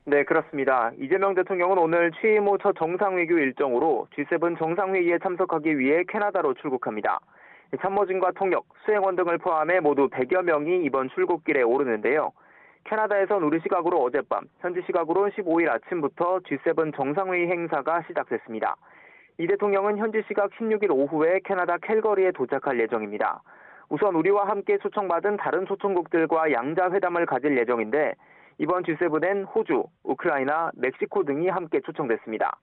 네, 그렇습니다. 이재명 대통령은 오늘 취임 후 첫 정상외교 일정으로 G7 정상회의에 참석하기 위해 캐나다로 출국합니다. 참모진과 통역, 수행원 등을 포함해 모두 100여 명이 이번 출국길에 오르는데요. 캐나다에선 우리 시각으로 어젯밤, 현지 시각으로 15일 아침부터 G7 정상회의 행사가 시작됐습니다. 이 대통령은 현지 시각 16일 오후에 캐나다 캘거리에 도착할 예정입니다. 우선 우리와 함께 초청받은 다른 초청국들과 양자회담을 가질 예정인데 이번 G7엔 호주, 우크라이나, 멕시코 등이 함께 초청됐습니다.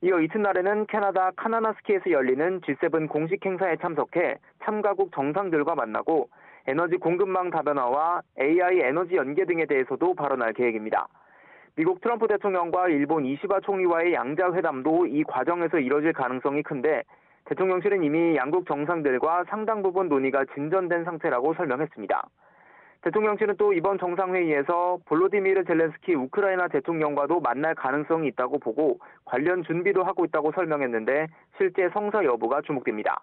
이어 이튿날에는 캐나다 카나나스키에서 열리는 G7 공식 행사에 참석해 참가국 정상들과 만나고 에너지 공급망 다변화와 AI 에너지 연계 등에 대해서도 발언할 계획입니다. 미국 트럼프 대통령과 일본 이시바 총리와의 양자 회담도 이 과정에서 이뤄질 가능성이 큰데 대통령실은 이미 양국 정상들과 상당 부분 논의가 진전된 상태라고 설명했습니다. 대통령실은 또 이번 정상회의에서 볼로디미르 젤렌스키 우크라이나 대통령과도 만날 가능성이 있다고 보고 관련 준비도 하고 있다고 설명했는데 실제 성사 여부가 주목됩니다.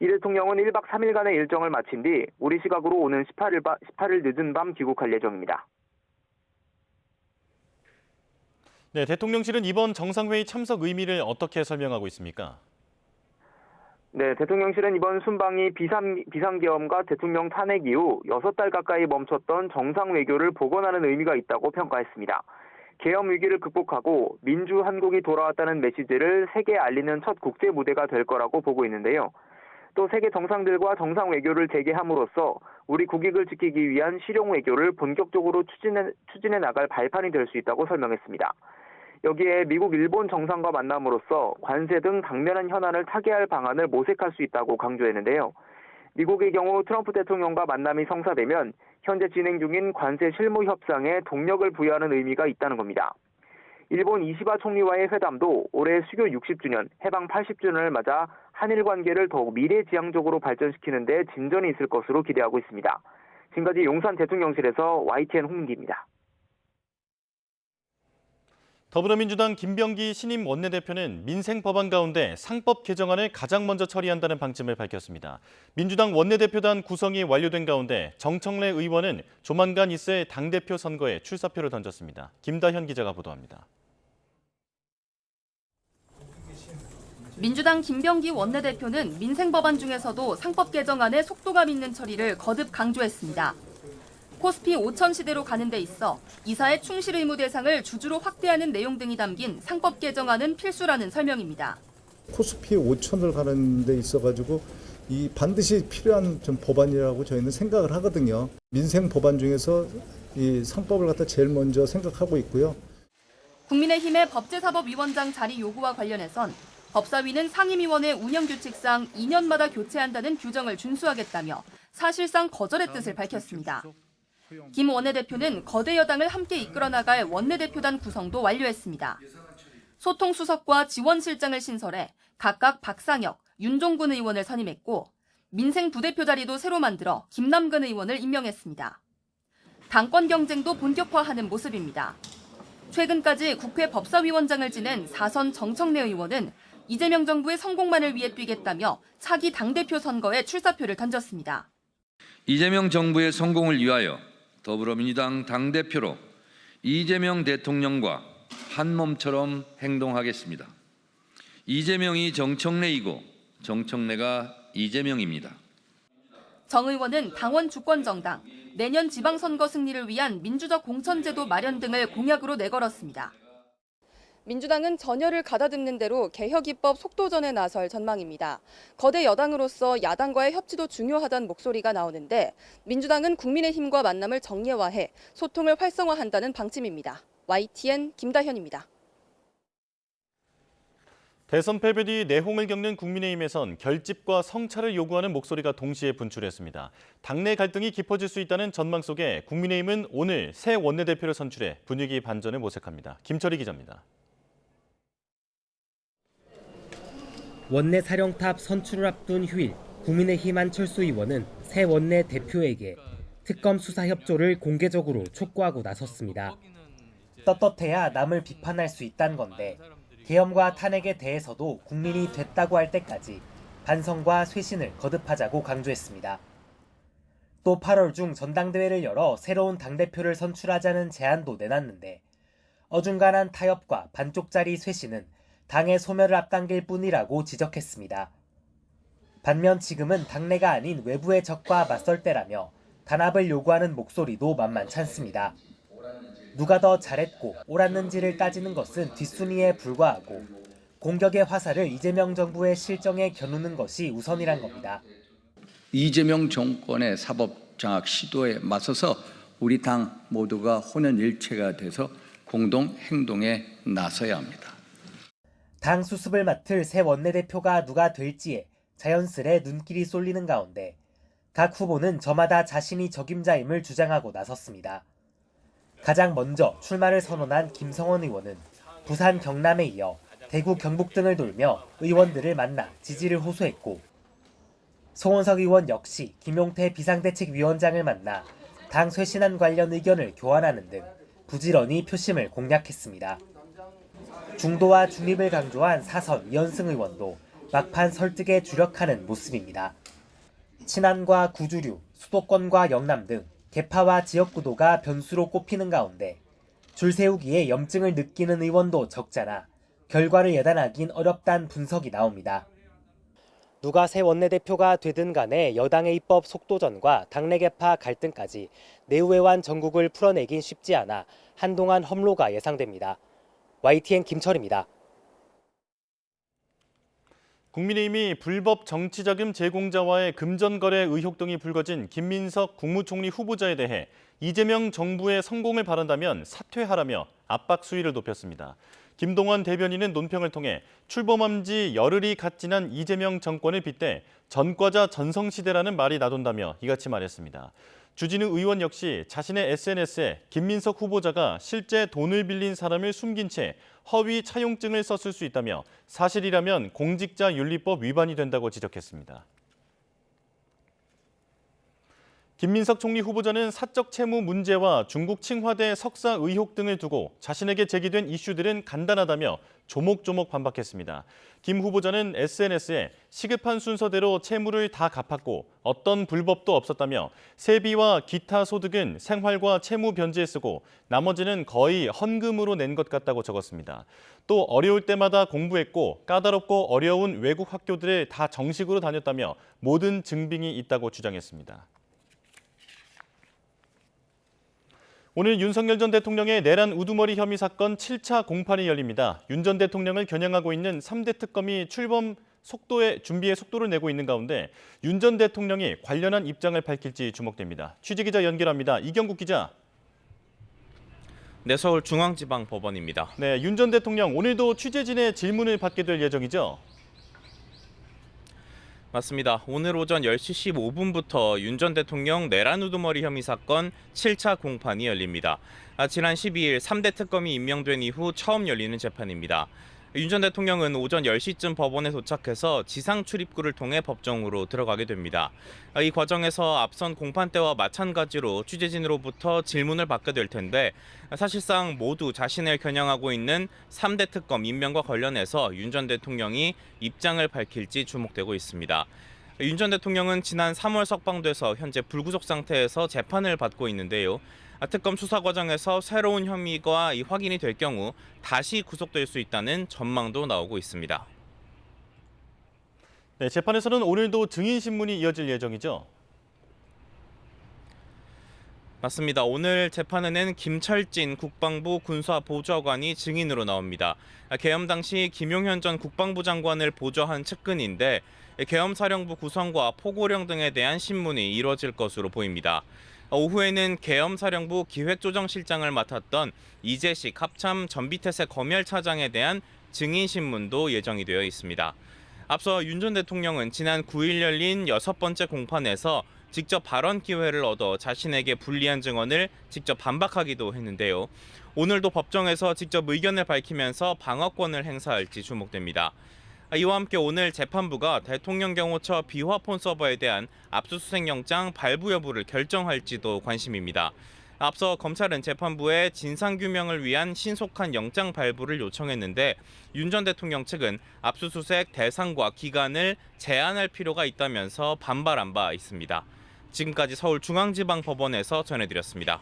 이 대통령은 1박 3일간의 일정을 마친 뒤 우리 시각으로 오는 18일 늦은 밤 귀국할 예정입니다. 네, 대통령실은 이번 정상회의 참석 의미를 어떻게 설명하고 있습니까? 네, 대통령실은 이번 순방이 비상계엄과 대통령 탄핵 이후 6달 가까이 멈췄던 정상 외교를 복원하는 의미가 있다고 평가했습니다. 계엄 위기를 극복하고 민주 한국이 돌아왔다는 메시지를 세계에 알리는 첫 국제 무대가 될 거라고 보고 있는데요. 또 세계 정상들과 정상 외교를 재개함으로써 우리 국익을 지키기 위한 실용 외교를 본격적으로 추진해 나갈 발판이 될 수 있다고 설명했습니다. 여기에 미국, 일본 정상과 만남으로써 관세 등 당면한 현안을 타개할 방안을 모색할 수 있다고 강조했는데요. 미국의 경우 트럼프 대통령과 만남이 성사되면 현재 진행 중인 관세 실무 협상에 동력을 부여하는 의미가 있다는 겁니다. 일본 이시바 총리와의 회담도 올해 수교 60주년, 해방 80주년을 맞아 한일 관계를 더욱 미래지향적으로 발전시키는 데 진전이 있을 것으로 기대하고 있습니다. 지금까지 용산 대통령실에서 YTN 홍민기입니다. 더불어민주당 김병기 신임 원내대표는 민생 법안 가운데 상법 개정안을 가장 먼저 처리한다는 방침을 밝혔습니다. 민주당 원내대표단 구성이 완료된 가운데 정청래 의원은 조만간 있을 당대표 선거에 출사표를 던졌습니다. 김다현 기자가 보도합니다. 민주당 김병기 원내대표는 민생 법안 중에서도 상법 개정안의 속도감 있는 처리를 거듭 강조했습니다. 코스피 5천 시대로 가는 데 있어 이사의 충실 의무 대상을 주주로 확대하는 내용 등이 담긴 상법 개정안은 필수라는 설명입니다. 코스피 5천을 가는 데 있어가지고 이 반드시 필요한 좀 법안이라고 저희는 생각을 하거든요. 민생 법안 중에서 이 상법을 갖다 제일 먼저 생각하고 있고요. 국민의힘의 법제사법위원장 자리 요구와 관련해선 법사위는 상임위원회 운영규칙상 2년마다 교체한다는 규정을 준수하겠다며 사실상 거절의 뜻을 밝혔습니다. 김 원내대표는 거대 여당을 함께 이끌어 나갈 원내대표단 구성도 완료했습니다. 소통수석과 지원실장을 신설해 각각 박상혁, 윤종근 의원을 선임했고 민생 부대표 자리도 새로 만들어 김남근 의원을 임명했습니다. 당권 경쟁도 본격화하는 모습입니다. 최근까지 국회 법사위원장을 지낸 4선 정청래 의원은 이재명 정부의 성공만을 위해 뛰겠다며 차기 당대표 선거에 출사표를 던졌습니다. 이재명 정부의 성공을 위하여 더불어민주당 당대표로 이재명 대통령과 한 몸처럼 행동하겠습니다. 이재명이 정청래이고 정청래가 이재명입니다. 정 의원은 당원 주권정당, 내년 지방선거 승리를 위한 민주적 공천제도 마련 등을 공약으로 내걸었습니다. 민주당은 전열을 가다듬는 대로 개혁 입법 속도전에 나설 전망입니다. 거대 여당으로서 야당과의 협치도 중요하다는 목소리가 나오는데 민주당은 국민의힘과 만남을 정례화해 소통을 활성화한다는 방침입니다. YTN 김다현입니다. 대선 패배 뒤 내홍을 겪는 국민의힘에선 결집과 성찰을 요구하는 목소리가 동시에 분출했습니다. 당내 갈등이 깊어질 수 있다는 전망 속에 국민의힘은 오늘 새 원내대표를 선출해 분위기 반전을 모색합니다. 김철희 기자입니다. 원내 사령탑 선출을 앞둔 휴일, 국민의힘 안철수 의원은 새 원내 대표에게 특검 수사 협조를 공개적으로 촉구하고 나섰습니다. 떳떳해야 남을 비판할 수 있다는 건데 계엄과 탄핵에 대해서도 국민이 됐다고 할 때까지 반성과 쇄신을 거듭하자고 강조했습니다. 또 8월 중 전당대회를 열어 새로운 당대표를 선출하자는 제안도 내놨는데 어중간한 타협과 반쪽짜리 쇄신은 당의 소멸을 앞당길 뿐이라고 지적했습니다. 반면 지금은 당내가 아닌 외부의 적과 맞설 때라며 단합을 요구하는 목소리도 만만찮습니다. 누가 더 잘했고 옳았는지를 따지는 것은 뒷순위에 불과하고 공격의 화살을 이재명 정부의 실정에 겨누는 것이 우선이란 겁니다. 이재명 정권의 사법 장악 시도에 맞서서 우리 당 모두가 혼연일체가 돼서 공동 행동에 나서야 합니다. 당 수습을 맡을 새 원내대표가 누가 될지에 자연스레 눈길이 쏠리는 가운데 각 후보는 저마다 자신이 적임자임을 주장하고 나섰습니다. 가장 먼저 출마를 선언한 김성원 의원은 부산, 경남에 이어 대구, 경북 등을 돌며 의원들을 만나 지지를 호소했고 송원석 의원 역시 김용태 비상대책위원장을 만나 당 쇄신안 관련 의견을 교환하는 등 부지런히 표심을 공략했습니다. 중도와 중립을 강조한 사선 이현승 의원도 막판 설득에 주력하는 모습입니다. 친안과 구주류, 수도권과 영남 등 개파와 지역구도가 변수로 꼽히는 가운데 줄 세우기에 염증을 느끼는 의원도 적잖아 결과를 예단하긴 어렵다는 분석이 나옵니다. 누가 새 원내대표가 되든 간에 여당의 입법 속도전과 당내 개파 갈등까지 내후회완 전국을 풀어내긴 쉽지 않아 한동안 험로가 예상됩니다. YTN 김철입니다. 국민의힘이 불법 정치자금 제공자와의 금전거래 의혹 등이 불거진 김민석 국무총리 후보자에 대해 이재명 정부의 성공을 바란다면 사퇴하라며 압박 수위를 높였습니다. 김동완 대변인은 논평을 통해 출범한 지 열흘이 갓 지난 이재명 정권을 빗대 전과자 전성시대라는 말이 나돈다며 이같이 말했습니다. 주진우 의원 역시 자신의 SNS에 김민석 후보자가 실제 돈을 빌린 사람을 숨긴 채 허위 차용증을 썼을 수 있다며 사실이라면 공직자윤리법 위반이 된다고 지적했습니다. 김민석 총리 후보자는 사적 채무 문제와 중국 칭화대 석사 의혹 등을 두고 자신에게 제기된 이슈들은 간단하다며 조목조목 반박했습니다. 김 후보자는 SNS에 시급한 순서대로 채무를 다 갚았고 어떤 불법도 없었다며 세비와 기타 소득은 생활과 채무 변제에 쓰고 나머지는 거의 헌금으로 낸 것 같다고 적었습니다. 또 어려울 때마다 공부했고 까다롭고 어려운 외국 학교들을 다 정식으로 다녔다며 모든 증빙이 있다고 주장했습니다. 오늘 윤석열 전 대통령의 내란 우두머리 혐의 사건 7차 공판이 열립니다. 윤 전 대통령을 겨냥하고 있는 3대 특검이 출범 준비에 속도를 내고 있는 가운데 윤 전 대통령이 관련한 입장을 밝힐지 주목됩니다. 취재기자 연결합니다. 이경국 기자. 네, 서울중앙지방법원입니다. 네, 윤 전 대통령 오늘도 취재진의 질문을 받게 될 예정이죠? 맞습니다. 오늘 오전 10시 15분부터 윤 전 대통령 내란 우두머리 혐의 사건 7차 공판이 열립니다. 지난 12일 3대 특검이 임명된 이후 처음 열리는 재판입니다. 윤 전 대통령은 오전 10시쯤 법원에 도착해서 지상 출입구를 통해 법정으로 들어가게 됩니다. 이 과정에서 앞선 공판 때와 마찬가지로 취재진으로부터 질문을 받게 될 텐데 사실상 모두 자신을 겨냥하고 있는 3대 특검 임명과 관련해서 윤 전 대통령이 입장을 밝힐지 주목되고 있습니다. 윤 전 대통령은 지난 3월 석방돼서 현재 불구속 상태에서 재판을 받고 있는데요. 특검 수사 과정에서 새로운 혐의가 확인이 될 경우 다시 구속될 수 있다는 전망도 나오고 있습니다. 네, 재판에서는 오늘도 증인 신문이 이어질 예정이죠? 맞습니다. 오늘 재판에는 김철진 국방부 군사보좌관이 증인으로 나옵니다. 계엄 당시 김용현 전 국방부 장관을 보좌한 측근인데 계엄사령부 구성과 포고령 등에 대한 신문이 이뤄질 것으로 보입니다. 오후에는 계엄사령부 기획조정실장을 맡았던 이재식 합참 전비태세 검열차장에 대한 증인신문도 예정이 되어 있습니다. 앞서 윤 전 대통령은 지난 9일 열린 6번째 공판에서 직접 발언 기회를 얻어 자신에게 불리한 증언을 직접 반박하기도 했는데요. 오늘도 법정에서 직접 의견을 밝히면서 방어권을 행사할지 주목됩니다. 이와 함께 오늘 재판부가 대통령 경호처 비화폰 서버에 대한 압수수색 영장 발부 여부를 결정할지도 관심입니다. 앞서 검찰은 재판부에 진상규명을 위한 신속한 영장 발부를 요청했는데 윤 전 대통령 측은 압수수색 대상과 기간을 제한할 필요가 있다면서 반발한 바 있습니다. 지금까지 서울중앙지방법원에서 전해드렸습니다.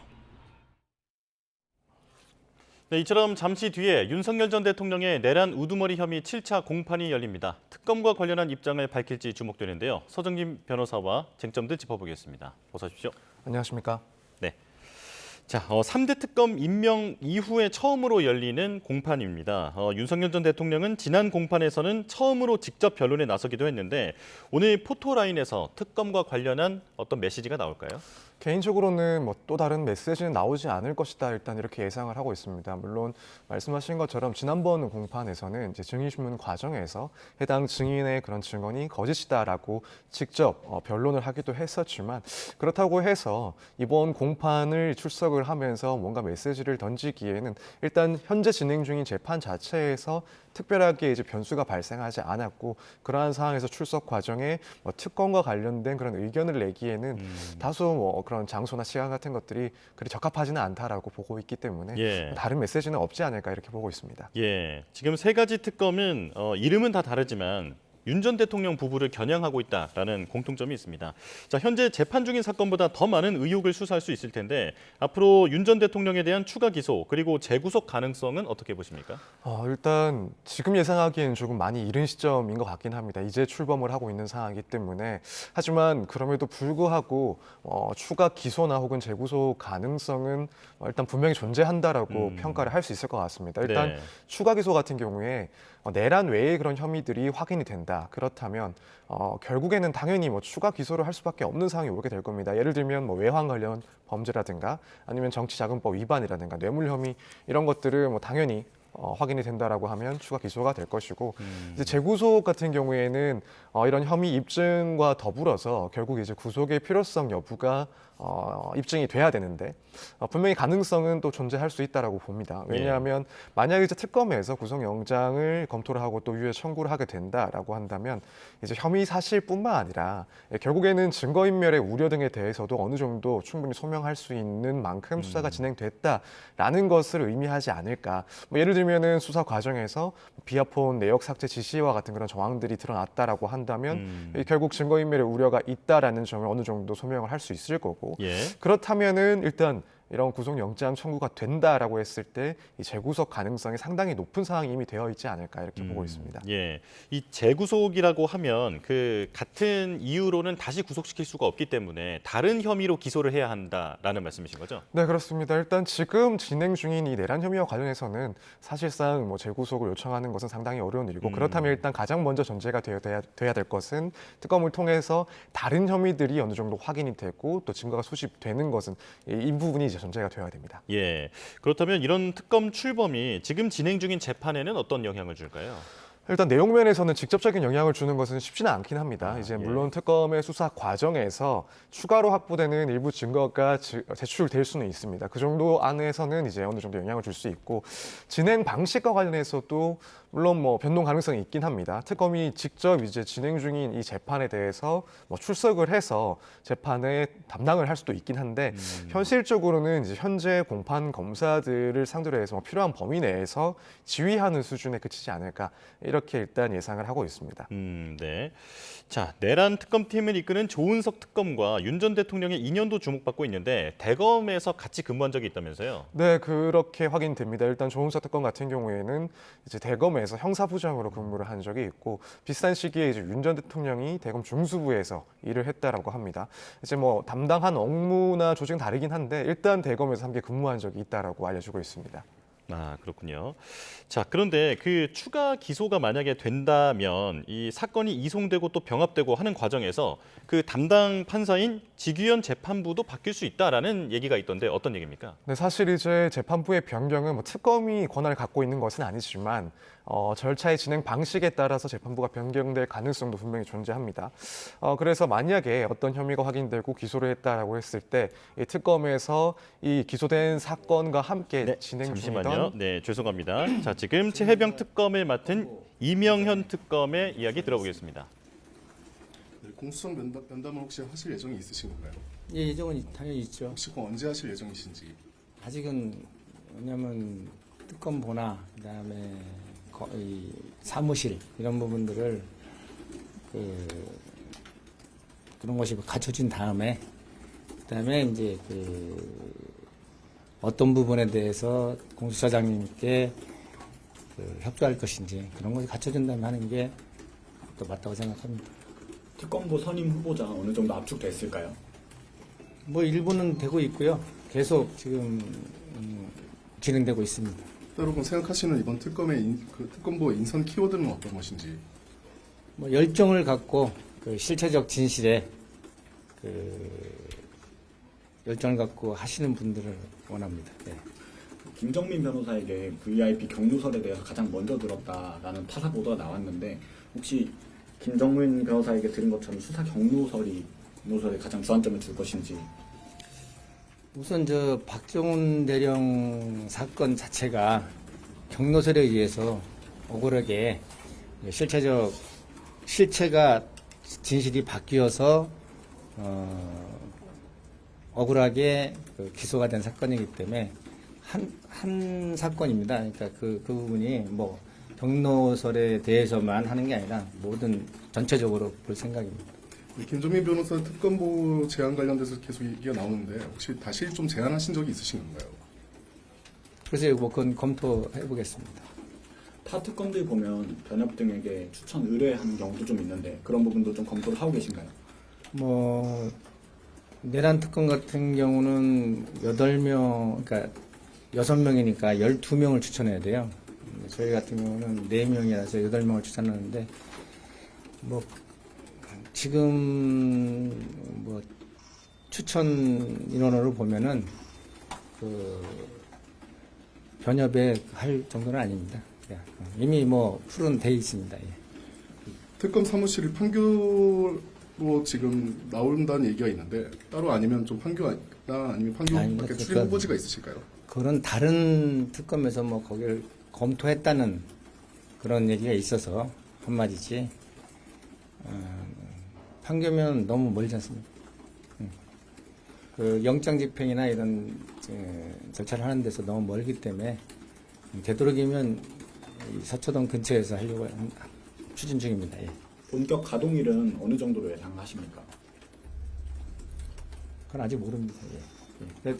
네, 이처럼 잠시 뒤에 윤석열 전 대통령의 내란 우두머리 혐의 7차 공판이 열립니다. 특검과 관련한 입장을 밝힐지 주목되는데요. 서정진 변호사와 쟁점들 짚어보겠습니다. 어서 오십시오. 안녕하십니까? 네. 자, 3대 특검 임명 이후에 처음으로 열리는 공판입니다. 윤석열 전 대통령은 지난 공판에서는 처음으로 직접 변론에 나서기도 했는데 오늘 포토라인에서 특검과 관련한 어떤 메시지가 나올까요? 개인적으로는 뭐 또 다른 메시지는 나오지 않을 것이다 일단 이렇게 예상을 하고 있습니다. 물론 말씀하신 것처럼 지난번 공판에서는 이제 증인신문 과정에서 해당 증인의 그런 증언이 거짓이다라고 직접 변론을 하기도 했었지만 그렇다고 해서 이번 공판을 출석을 하면서 뭔가 메시지를 던지기에는 일단 현재 진행 중인 재판 자체에서 특별하게 이제 변수가 발생하지 않았고 그러한 상황에서 출석 과정에 뭐 특검과 관련된 그런 의견을 내기에는 다소 뭐 그런 장소나 시간 같은 것들이 그리 적합하지는 않다라고 보고 있기 때문에 예. 다른 메시지는 없지 않을까 이렇게 보고 있습니다. 예, 지금 세 가지 특검은 이름은 다 다르지만 윤 전 대통령 부부를 겨냥하고 있다라는 공통점이 있습니다. 자, 현재 재판 중인 사건보다 더 많은 의혹을 수사할 수 있을 텐데 앞으로 윤 전 대통령에 대한 추가 기소 그리고 재구속 가능성은 어떻게 보십니까? 일단 지금 예상하기에는 조금 많이 이른 시점인 것 같긴 합니다. 이제 출범을 하고 있는 상황이기 때문에 하지만 그럼에도 불구하고 추가 기소나 혹은 재구속 가능성은 일단 분명히 존재한다라고 평가를 할 수 있을 것 같습니다. 일단 네. 추가 기소 같은 경우에 내란 외의 그런 혐의들이 확인이 된다. 그렇다면 결국에는 당연히 뭐 추가 기소를 할 수밖에 없는 상황이 오게 될 겁니다. 예를 들면 뭐 외환 관련 범죄라든가 아니면 정치자금법 위반이라든가 뇌물 혐의 이런 것들은 뭐 당연히 확인이 된다라고 하면 추가 기소가 될 것이고 이제 재구속 같은 경우에는 이런 혐의 입증과 더불어서 결국 이제 구속의 필요성 여부가 입증이 돼야 되는데 분명히 가능성은 또 존재할 수 있다라고 봅니다. 왜냐하면 만약에 이제 특검에서 구속영장을 검토를 하고 또 유죄 청구를 하게 된다라고 한다면 이제 혐의 사실뿐만 아니라 결국에는 증거인멸의 우려 등에 대해서도 어느 정도 충분히 소명할 수 있는 만큼 수사가 진행됐다라는 것을 의미하지 않을까. 뭐 예를 들면은 수사 과정에서 비아폰 내역 삭제 지시와 같은 그런 정황들이 드러났다라고 한다면 결국 증거인멸의 우려가 있다라는 점을 어느 정도 소명을 할 수 있을 거고 그렇다면은 일단 이런 구속영장 청구가 된다라고 했을 때 이 재구속 가능성이 상당히 높은 상황이 이미 되어 있지 않을까 이렇게 보고 있습니다. 예, 이 재구속이라고 하면 그 같은 이유로는 다시 구속시킬 수가 없기 때문에 다른 혐의로 기소를 해야 한다라는 말씀이신 거죠? 네, 그렇습니다. 일단 지금 진행 중인 이 내란 혐의와 관련해서는 사실상 뭐 재구속을 요청하는 것은 상당히 어려운 일이고 그렇다면 일단 가장 먼저 전제가 돼야 될 것은 특검을 통해서 다른 혐의들이 어느 정도 확인이 되고 또 증거가 수집되는 것은 이 부분이 이제 전제가 되어야 됩니다. 예, 그렇다면 이런 특검 출범이 지금 진행 중인 재판에는 어떤 영향을 줄까요? 일단 내용 면에서는 직접적인 영향을 주는 것은 쉽지는 않긴 합니다. 이제 물론 특검의 수사 과정에서 추가로 확보되는 일부 증거가 제출될 수는 있습니다. 그 정도 안에서는 이제 어느 정도 영향을 줄 수 있고 진행 방식과 관련해서도 물론 뭐 변동 가능성이 있긴 합니다. 특검이 직접 이제 진행 중인 이 재판에 대해서 뭐 출석을 해서 재판에 담당을 할 수도 있긴 한데 현실적으로는 이제 현재 공판 검사들을 상대로 해서 뭐 필요한 범위 내에서 지휘하는 수준에 그치지 않을까 이렇게 일단 예상을 하고 있습니다. 네. 자, 내란 특검팀을 이끄는 조은석 특검과 윤 전 대통령의 인연도 주목받고 있는데 대검에서 같이 근무한 적이 있다면서요? 네, 그렇게 확인됩니다. 일단 조은석 특검 같은 경우에는 이제 대검에서 형사부장으로 근무를 한 적이 있고 비슷한 시기에 이제 윤 전 대통령이 대검 중수부에서 일을 했다라고 합니다. 이제 뭐 담당한 업무나 조직은 다르긴 한데 일단 대검에서 함께 근무한 적이 있다라고 알려지고 있습니다. 아, 그렇군요. 자, 그런데 그 추가 기소가 만약에 된다면 이 사건이 이송되고 또 병합되고 하는 과정에서 그 담당 판사인 지규현 재판부도 바뀔 수 있다라는 얘기가 있던데 어떤 얘기입니까? 네, 사실 이제 재판부의 변경은 뭐 특검이 권한을 갖고 있는 것은 아니지만 절차의 진행 방식에 따라서 재판부가 변경될 가능성도 분명히 존재합니다. 그래서 만약에 어떤 혐의가 확인되고 기소를 했다라고 했을 때 이 특검에서 이 기소된 사건과 함께 진행 중이던 잠시만요. 네, 죄송합니다. 자, 지금 최혜병 특검을 맡은 이명현 특검의 이야기 들어보겠습니다. 공수처 면담을 혹시 하실 예정이 있으신 건가요? 예, 예정은 당연히 있죠. 혹시 그럼 언제 하실 예정이신지? 아직은 왜냐하면 특검보나 그다음에 이 사무실 이런 부분들을 그런 것이 갖춰진 다음에 그다음에 이제 어떤 부분에 대해서 공수처장님께 협조할 것인지 그런 것이 갖춰진 다음에 하는 게 또 맞다고 생각합니다. 특검보 선임 후보자 어느 정도 압축됐을까요? 뭐 일부는 되고 있고요. 계속 지금 진행되고 있습니다. 여러분 생각하시는 이번 특검의 특검보 인선 키워드는 어떤 것인지? 뭐 열정을 갖고 그 실체적 진실에 열정을 갖고 하시는 분들을 원합니다. 네. 김정민 변호사에게 VIP 경로설에 대해서 가장 먼저 들었다라는 타사 보도가 나왔는데 혹시 김정민 변호사에게 들은 것처럼 수사 경로설에 가장 주안점을 둘 것인지. 우선 저 박정훈 대령 사건 자체가 경로설에 의해서 억울하게 실체가 진실이 바뀌어서 억울하게 기소가 된 사건이기 때문에 한 사건입니다. 그러니까 그 부분이 뭐 경로설에 대해서만 하는 게 아니라 모든 전체적으로 볼 생각입니다. 김정민 변호사 특검보 제안 관련돼서 계속 얘기가 나오는데 혹시 다시 좀 제안하신 적이 있으신 건가요? 글쎄요, 뭐 그건 검토해 보겠습니다. 타 특검들 보면 변협 등에게 추천 의뢰하는 경우도 좀 있는데 그런 부분도 좀 검토를 하고 계신가요? 뭐 내란 특검 같은 경우는 8명, 그러니까 6명이니까 12명을 추천해야 돼요. 저희 같은 경우는 4명이라서 8명을 추천하는데 뭐 지금 뭐 추천 인원으로 보면은 그 변협에 할 정도는 아닙니다. 이미 뭐 풀은 돼 있습니다. 예. 특검 사무실이 판교로 지금 나온다는 얘기가 있는데 따로 아니면 좀 판교나 아니면 판교 밖에 출입 후보지가 있으실까요? 그런 다른 특검에서 뭐 거기를 검토했다는 그런 얘기가 있어서 한마디지. 판교면 너무 멀지 않습니까? 그 영장 집행이나 이런 절차를 하는 데서 너무 멀기 때문에 되도록이면 서초동 근처에서 하려고 추진 중입니다. 예. 본격 가동일은 어느 정도로 예상하십니까? 그건 아직 모릅니다. 예.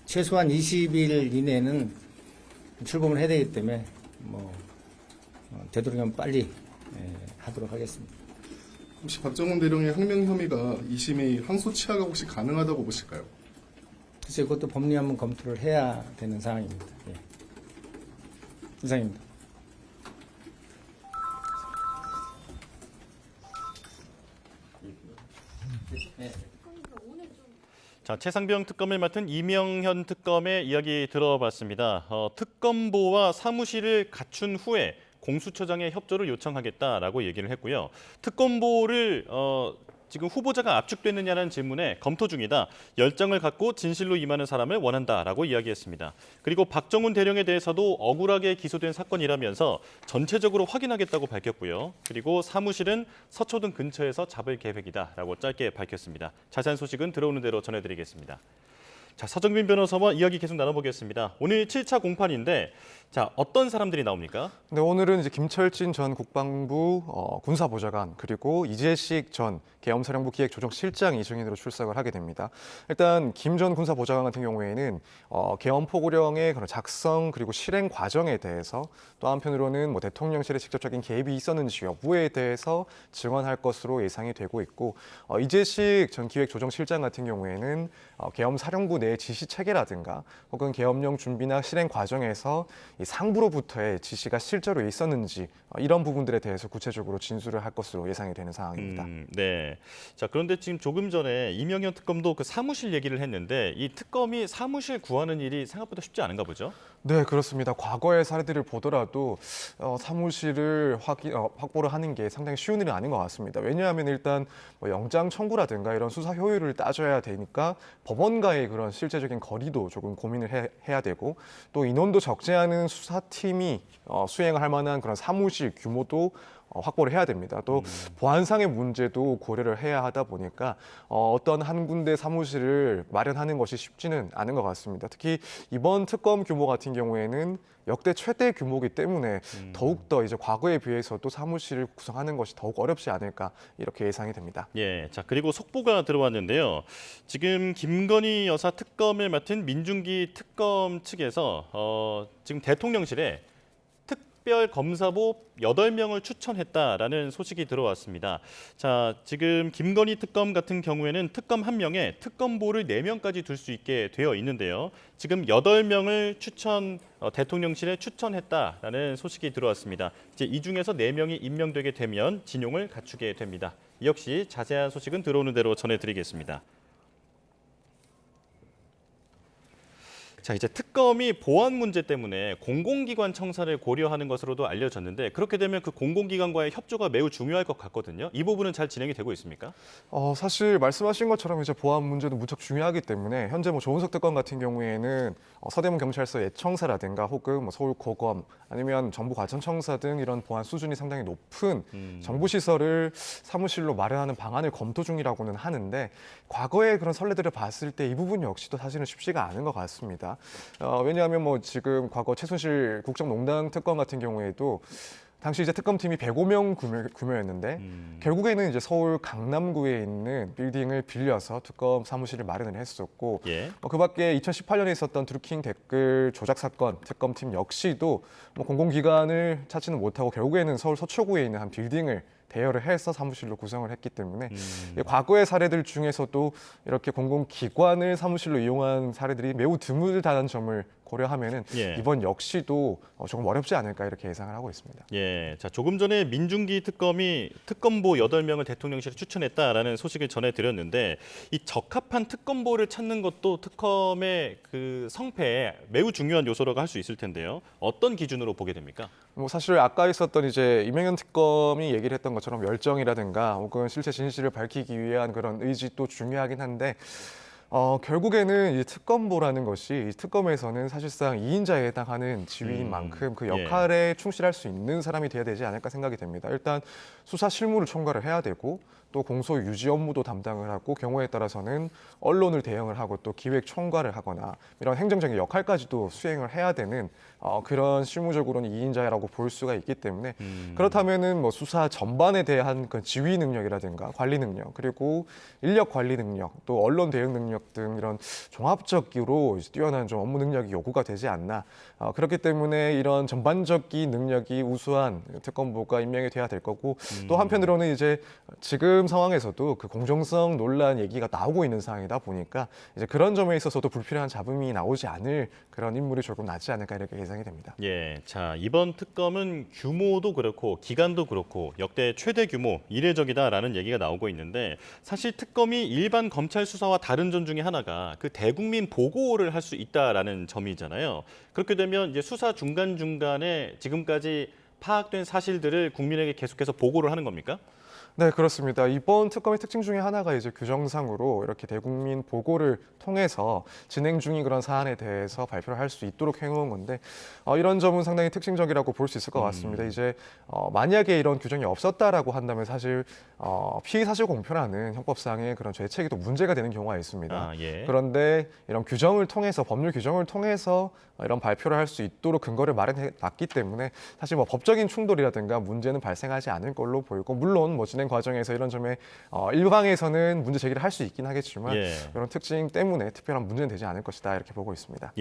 최소한 20일 이내는 출범을 해야 되기 때문에 뭐 되도록이면 빨리 하도록 하겠습니다. 혹시 박정훈 대령의 항명 혐의가 2심의 항소 취하가 혹시 가능하다고 보실까요? 글쎄 그것도 법리 한번 검토를 해야 되는 상황입니다. 예. 이상입니다. 자, 최상병 특검을 맡은 이명현 특검의 이야기 들어봤습니다. 특검보와 사무실을 갖춘 후에 공수처장의 협조를 요청하겠다라고 얘기를 했고요. 특검보를 지금 후보자가 압축됐느냐는 질문에 검토 중이다. 열정을 갖고 진실로 임하는 사람을 원한다라고 이야기했습니다. 그리고 박정훈 대령에 대해서도 억울하게 기소된 사건이라면서 전체적으로 확인하겠다고 밝혔고요. 그리고 사무실은 서초동 근처에서 잡을 계획이다라고 짧게 밝혔습니다. 자세한 소식은 들어오는 대로 전해드리겠습니다. 자, 서정민 변호사와 이야기 계속 나눠보겠습니다. 오늘 7차 공판인데 자, 어떤 사람들이 나옵니까? 네, 오늘은 이제 김철진 전 국방부 군사보좌관 그리고 이재식 전 계엄사령부 기획조정실장이 증인으로 출석을 하게 됩니다. 일단 김 전 군사보좌관 같은 경우에는 계엄포고령의 그런 작성 그리고 실행 과정에 대해서 또 한편으로는 뭐 대통령실의 직접적인 개입이 있었는지 여부에 대해서 증언할 것으로 예상이 되고 있고 이재식 전 기획조정실장 같은 경우에는 계엄사령부 내 지시 체계라든가 혹은 계엄령 준비나 실행 과정에서 이 상부로부터의 지시가 실제로 있었는지 이런 부분들에 대해서 구체적으로 진술을 할 것으로 예상이 되는 상황입니다. 네. 자, 그런데 지금 조금 전에 이명현 특검도 그 사무실 얘기를 했는데 이 특검이 사무실 구하는 일이 생각보다 쉽지 않은가 보죠? 네, 그렇습니다. 과거의 사례들을 보더라도 사무실을 확보를 하는 게 상당히 쉬운 일은 아닌 것 같습니다. 왜냐하면 일단 뭐 영장 청구라든가 이런 수사 효율을 따져야 되니까 법원과의 그런 실제적인 거리도 조금 고민을 해야 되고 또 인원도 적지 않은 수사팀이 수행을 할 만한 그런 사무실 규모도 확보를 해야 됩니다. 또 보안상의 문제도 고려를 해야 하다 보니까 어떤 한 군데 사무실을 마련하는 것이 쉽지는 않은 것 같습니다. 특히 이번 특검 규모 같은 경우에는 역대 최대 규모이기 때문에 더욱더 이제 과거에 비해서도 사무실을 구성하는 것이 더욱 어렵지 않을까 이렇게 예상이 됩니다. 예, 자 그리고 속보가 들어왔는데요. 지금 김건희 여사 특검을 맡은 민중기 특검 측에서 지금 대통령실에 특별검사보 8명을 추천했다라는 소식이 들어왔습니다. 자, 지금 김건희 특검 같은 경우에는 특검 1명에 특검보를 4명까지 둘 수 있게 되어 있는데요. 지금 8명을 대통령실에 추천했다라는 소식이 들어왔습니다. 이제 이 중에서 4명이 임명되게 되면 진용을 갖추게 됩니다. 이 역시 자세한 소식은 들어오는 대로 전해드리겠습니다. 자, 이제 특검이 보안 문제 때문에 공공기관 청사를 고려하는 것으로도 알려졌는데 그렇게 되면 그 공공기관과의 협조가 매우 중요할 것 같거든요. 이 부분은 잘 진행이 되고 있습니까? 사실 말씀하신 것처럼 이제 보안 문제도 무척 중요하기 때문에 현재 뭐 조은석 특검 같은 경우에는 서대문 경찰서 예청사라든가 혹은 뭐 서울 고검 아니면 정부 과천청사 등 이런 보안 수준이 상당히 높은 정부 시설을 사무실로 마련하는 방안을 검토 중이라고는 하는데 과거의 그런 선례들을 봤을 때 이 부분 역시도 사실은 쉽지가 않은 것 같습니다. 왜냐하면 뭐 지금 과거 최순실 국정농단 특검 같은 경우에도 당시 이제 특검팀이 105명 규모였는데 결국에는 이제 서울 강남구에 있는 빌딩을 빌려서 특검 사무실을 마련을 했었고 그 밖에 2018년에 있었던 드루킹 댓글 조작 사건 특검팀 역시도 뭐 공공기관을 찾지는 못하고 결국에는 서울 서초구에 있는 한 빌딩을 대여를 해서 사무실로 구성을 했기 때문에 과거의 사례들 중에서도 이렇게 공공기관을 사무실로 이용한 사례들이 매우 드물다는 점을 고려하면은 이번 역시도 조금 어렵지 않을까 이렇게 예상을 하고 있습니다. 자, 조금 전에 민중기 특검이 특검보 8명을 대통령실에 추천했다라는 소식을 전해드렸는데 이 적합한 특검보를 찾는 것도 특검의 그 성패에 매우 중요한 요소라고 할 수 있을 텐데요. 어떤 기준으로 보게 됩니까? 뭐 사실 아까 있었던 이제 이명현 특검이 얘기를 했던 것처럼 열정이라든가 혹은 실체 진실을 밝히기 위한 그런 의지도 중요하긴 한데 결국에는 이 특검보라는 것이 이 특검에서는 사실상 2인자에 해당하는 지위인 만큼 그 역할에 충실할 수 있는 사람이 돼야 되지 않을까 생각이 됩니다. 일단 수사 실무를 총괄을 해야 되고 또 공소 유지 업무도 담당을 하고 경우에 따라서는 언론을 대응을 하고 또 기획 총괄을 하거나 이런 행정적인 역할까지도 수행을 해야 되는 그런 실무적으로는 2인자라고 볼 수가 있기 때문에 그렇다면은 뭐 수사 전반에 대한 그 지휘 능력이라든가 관리 능력 그리고 인력 관리 능력 또 언론 대응 능력 등 이런 종합적으로 뛰어난 좀 업무 능력이 요구가 되지 않나 그렇기 때문에 이런 전반적인 능력이 우수한 특검보가 임명이 돼야 될 거고 또 한편으로는 이제 지금 상황에서도 그 공정성 논란 얘기가 나오고 있는 상황이다 보니까 이제 그런 점에 있어서도 불필요한 잡음이 나오지 않을 그런 인물이 조금 낫지 않을까 이렇게 예상이 됩니다. 자, 이번 특검은 규모도 그렇고 기간도 그렇고 역대 최대 규모 이례적이다라는 얘기가 나오고 있는데 사실 특검이 일반 검찰 수사와 다른 점 중에 하나가 그 대국민 보고를 할 수 있다라는 점이잖아요. 그렇게 되면 이제 수사 중간중간에 지금까지 파악된 사실들을 국민에게 계속해서 보고를 하는 겁니까? 네, 그렇습니다. 이번 특검의 특징 중에 하나가 이제 규정상으로 이렇게 대국민 보고를 통해서 진행 중인 그런 사안에 대해서 발표를 할 수 있도록 해놓은 건데 이런 점은 상당히 특징적이라고 볼 수 있을 것 같습니다. 이제 만약에 이런 규정이 없었다라고 한다면 사실 피의 사실 공표라는 형법상의 그런 죄책이 문제가 되는 경우가 있습니다. 그런데 이런 규정을 통해서 법률 규정을 통해서 이런 발표를 할 수 있도록 근거를 마련해 놨기 때문에 사실 뭐 법적인 충돌이라든가 문제는 발생하지 않을 걸로 보이고 물론 뭐 진행 과정에서 이런 점에 일방에서는 문제 제기를 할 수 있긴 하겠지만 이런 특징 때문에 특별한 문제는 되지 않을 것이다 이렇게 보고 있습니다.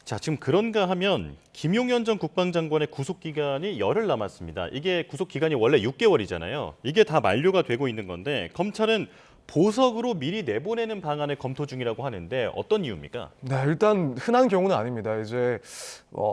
자, 지금 그런가 하면 김용현 전 국방장관의 구속 기간이 열흘 남았습니다. 이게 구속 기간이 원래 6개월이잖아요. 이게 다 만료가 되고 있는 건데 검찰은 보석으로 미리 내보내는 방안을 검토 중이라고 하는데 어떤 이유입니까? 네, 일단 흔한 경우는 아닙니다. 이제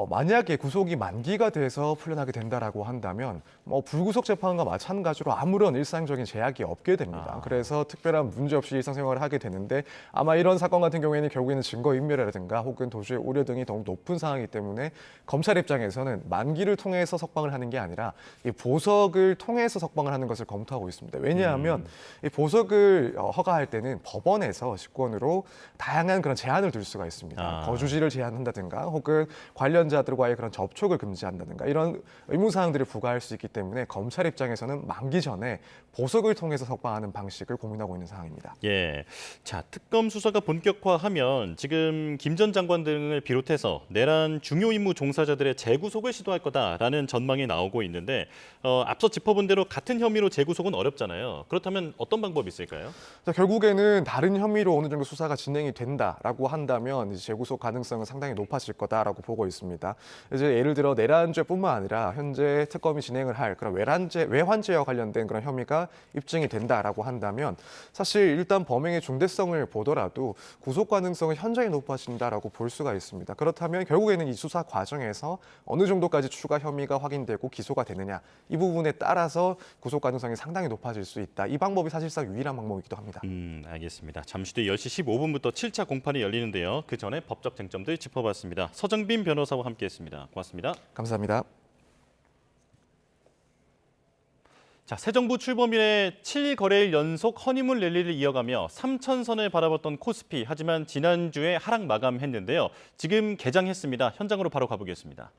만약에 구속이 만기가 돼서 풀려나게 된다라고 한다면 불구속 재판과 마찬가지로 아무런 일상적인 제약이 없게 됩니다. 그래서 특별한 문제 없이 일상생활을 하게 되는데 아마 이런 사건 같은 경우에는 결국에는 증거인멸이라든가 혹은 도주의 우려 등이 더욱 높은 상황이기 때문에 검찰 입장에서는 만기를 통해서 석방을 하는 게 아니라 이 보석을 통해서 석방을 하는 것을 검토하고 있습니다. 왜냐하면 이 보석을 허가할 때는 법원에서 직권으로 다양한 그런 제한을 둘 수가 있습니다. 거주지를 제한한다든가 혹은 관련자들과의 그런 접촉을 금지한다든가 이런 의무사항들을 부과할 수 있기 때문에 검찰 입장에서는 만기 전에 보석을 통해서 석방하는 방식을 고민하고 있는 상황입니다. 자, 특검 수사가 본격화하면 지금 김 전 장관 등을 비롯해서 내란 중요 임무 종사자들의 재구속을 시도할 거다라는 전망이 나오고 있는데 앞서 짚어본 대로 같은 혐의로 재구속은 어렵잖아요. 그렇다면 어떤 방법이 있을까요? 자, 결국에는 다른 혐의로 어느 정도 수사가 진행이 된다라고 한다면 이제 재구속 가능성은 상당히 높아질 거다라고 보고 있습니다. 이제 예를 들어 내란죄뿐만 아니라 현재 특검이 진행을 할 그런 외환죄와 관련된 그런 혐의가 입증이 된다라고 한다면 사실 일단 범행의 중대성을 보더라도 구속 가능성은 현저히 높아진다라고 볼 수가 있습니다. 그렇다면 결국에는 이 수사 과정에서 어느 정도까지 추가 혐의가 확인되고 기소가 되느냐 이 부분에 따라서 구속 가능성이 상당히 높아질 수 있다. 이 방법이 사실상 유일한 방법입니다. 경우이기도 합니다. 알겠습니다. 잠시 뒤 10시 15분부터 7차 공판이 열리는데요. 그 전에 법적 쟁점들 짚어봤습니다. 서정빈 변호사와 함께했습니다. 고맙습니다. 감사합니다. 자, 새 정부 출범 이래 7거래일 연속 허니문 랠리를 이어가며 3,000선을 바라봤던 코스피. 하지만 지난주에 하락 마감했는데요. 지금 개장했습니다. 현장으로 바로 가보겠습니다.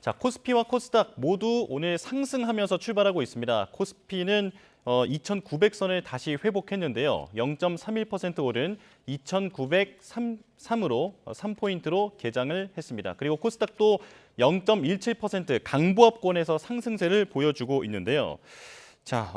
자, 코스피와 코스닥 모두 오늘 상승하면서 출발하고 있습니다. 코스피는 2,900선을 다시 회복했는데요. 0.31% 오른 2,903으로 3포인트로 개장을 했습니다. 그리고 코스닥도 0.17% 강보합권에서 상승세를 보여주고 있는데요. 자,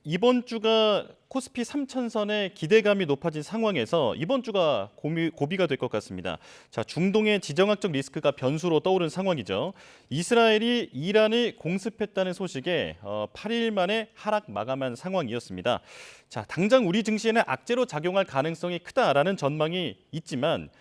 이번 주가 코스피 3,000선의 기대감이 높아진 상황에서 이번 주가 고비가 될 것 같습니다. 자, 중동의 지정학적 리스크가 변수로 떠오른 상황이죠. 이스라엘이 이란을 공습했다는 소식에 8일 만에 하락 마감한 상황이었습니다. 자, 당장 우리 증시에는 악재로 작용할 가능성이 크다라는 전망이 있지만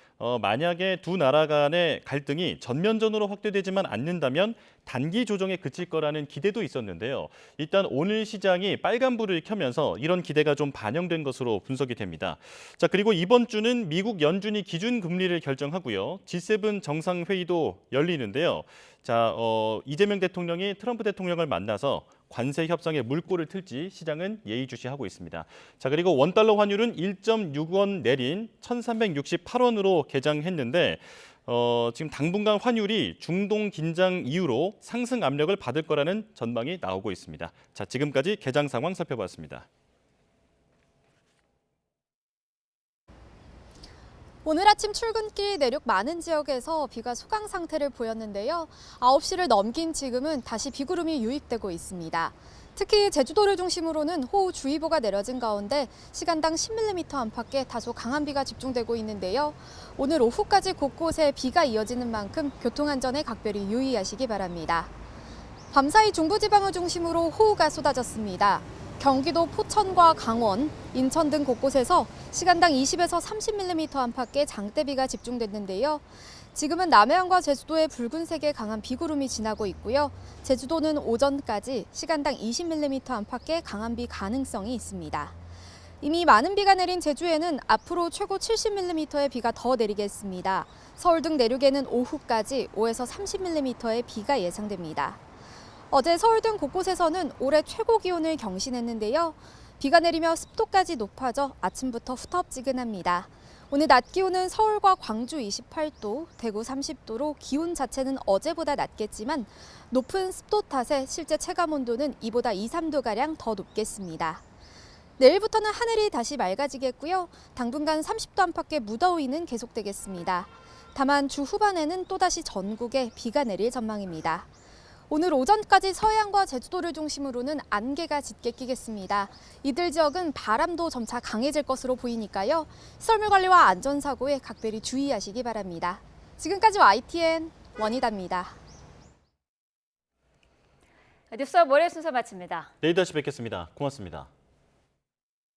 만약에 두 나라 간의 갈등이 전면전으로 확대되지만 않는다면 단기 조정에 그칠 거라는 기대도 있었는데요. 일단 오늘 시장이 빨간불을 켜면서 이런 기대가 좀 반영된 것으로 분석이 됩니다. 자, 그리고 이번 주는 미국 연준이 기준금리를 결정하고요. G7 정상회의도 열리는데요. 자, 이재명 대통령이 트럼프 대통령을 만나서 관세 협상에 물꼬를 틀지 시장은 예의주시하고 있습니다. 자, 그리고 원달러 환율은 1.6원 내린 1,368원으로 개장했는데 지금 당분간 환율이 중동 긴장 이후로 상승 압력을 받을 거라는 전망이 나오고 있습니다. 자, 지금까지 개장 상황 살펴봤습니다. 오늘 아침 출근길 내륙 많은 지역에서 비가 소강 상태를 보였는데요. 9시를 넘긴 지금은 다시 비구름이 유입되고 있습니다. 특히 제주도를 중심으로는 호우주의보가 내려진 가운데 시간당 10mm 안팎의 다소 강한 비가 집중되고 있는데요. 오늘 오후까지 곳곳에 비가 이어지는 만큼 교통안전에 각별히 유의하시기 바랍니다. 밤사이 중부지방을 중심으로 호우가 쏟아졌습니다. 경기도 포천과 강원, 인천 등 곳곳에서 시간당 20에서 30mm 안팎의 장대비가 집중됐는데요. 지금은 남해안과 제주도에 붉은색의 강한 비구름이 지나고 있고요. 제주도는 오전까지 시간당 20mm 안팎의 강한 비 가능성이 있습니다. 이미 많은 비가 내린 제주에는 앞으로 최고 70mm의 비가 더 내리겠습니다. 서울 등 내륙에는 오후까지 5에서 30mm의 비가 예상됩니다. 어제 서울 등 곳곳에서는 올해 최고 기온을 경신했는데요. 비가 내리며 습도까지 높아져 아침부터 후텁지근합니다. 오늘 낮 기온은 서울과 광주 28도, 대구 30도로 기온 자체는 어제보다 낮겠지만 높은 습도 탓에 실제 체감 온도는 이보다 2, 3도가량 더 높겠습니다. 내일부터는 하늘이 다시 맑아지겠고요. 당분간 30도 안팎의 무더위는 계속되겠습니다. 다만 주 후반에는 또다시 전국에 비가 내릴 전망입니다. 오늘 오전까지 서해안과 제주도를 중심으로는 안개가 짙게 끼겠습니다. 이들 지역은 바람도 점차 강해질 것으로 보이니까요. 시설물 관리와 안전사고에 각별히 주의하시기 바랍니다. 지금까지 YTN 원희다입니다. 뉴스업 월요일 순서 마칩니다. 내일 다시 뵙겠습니다. 고맙습니다.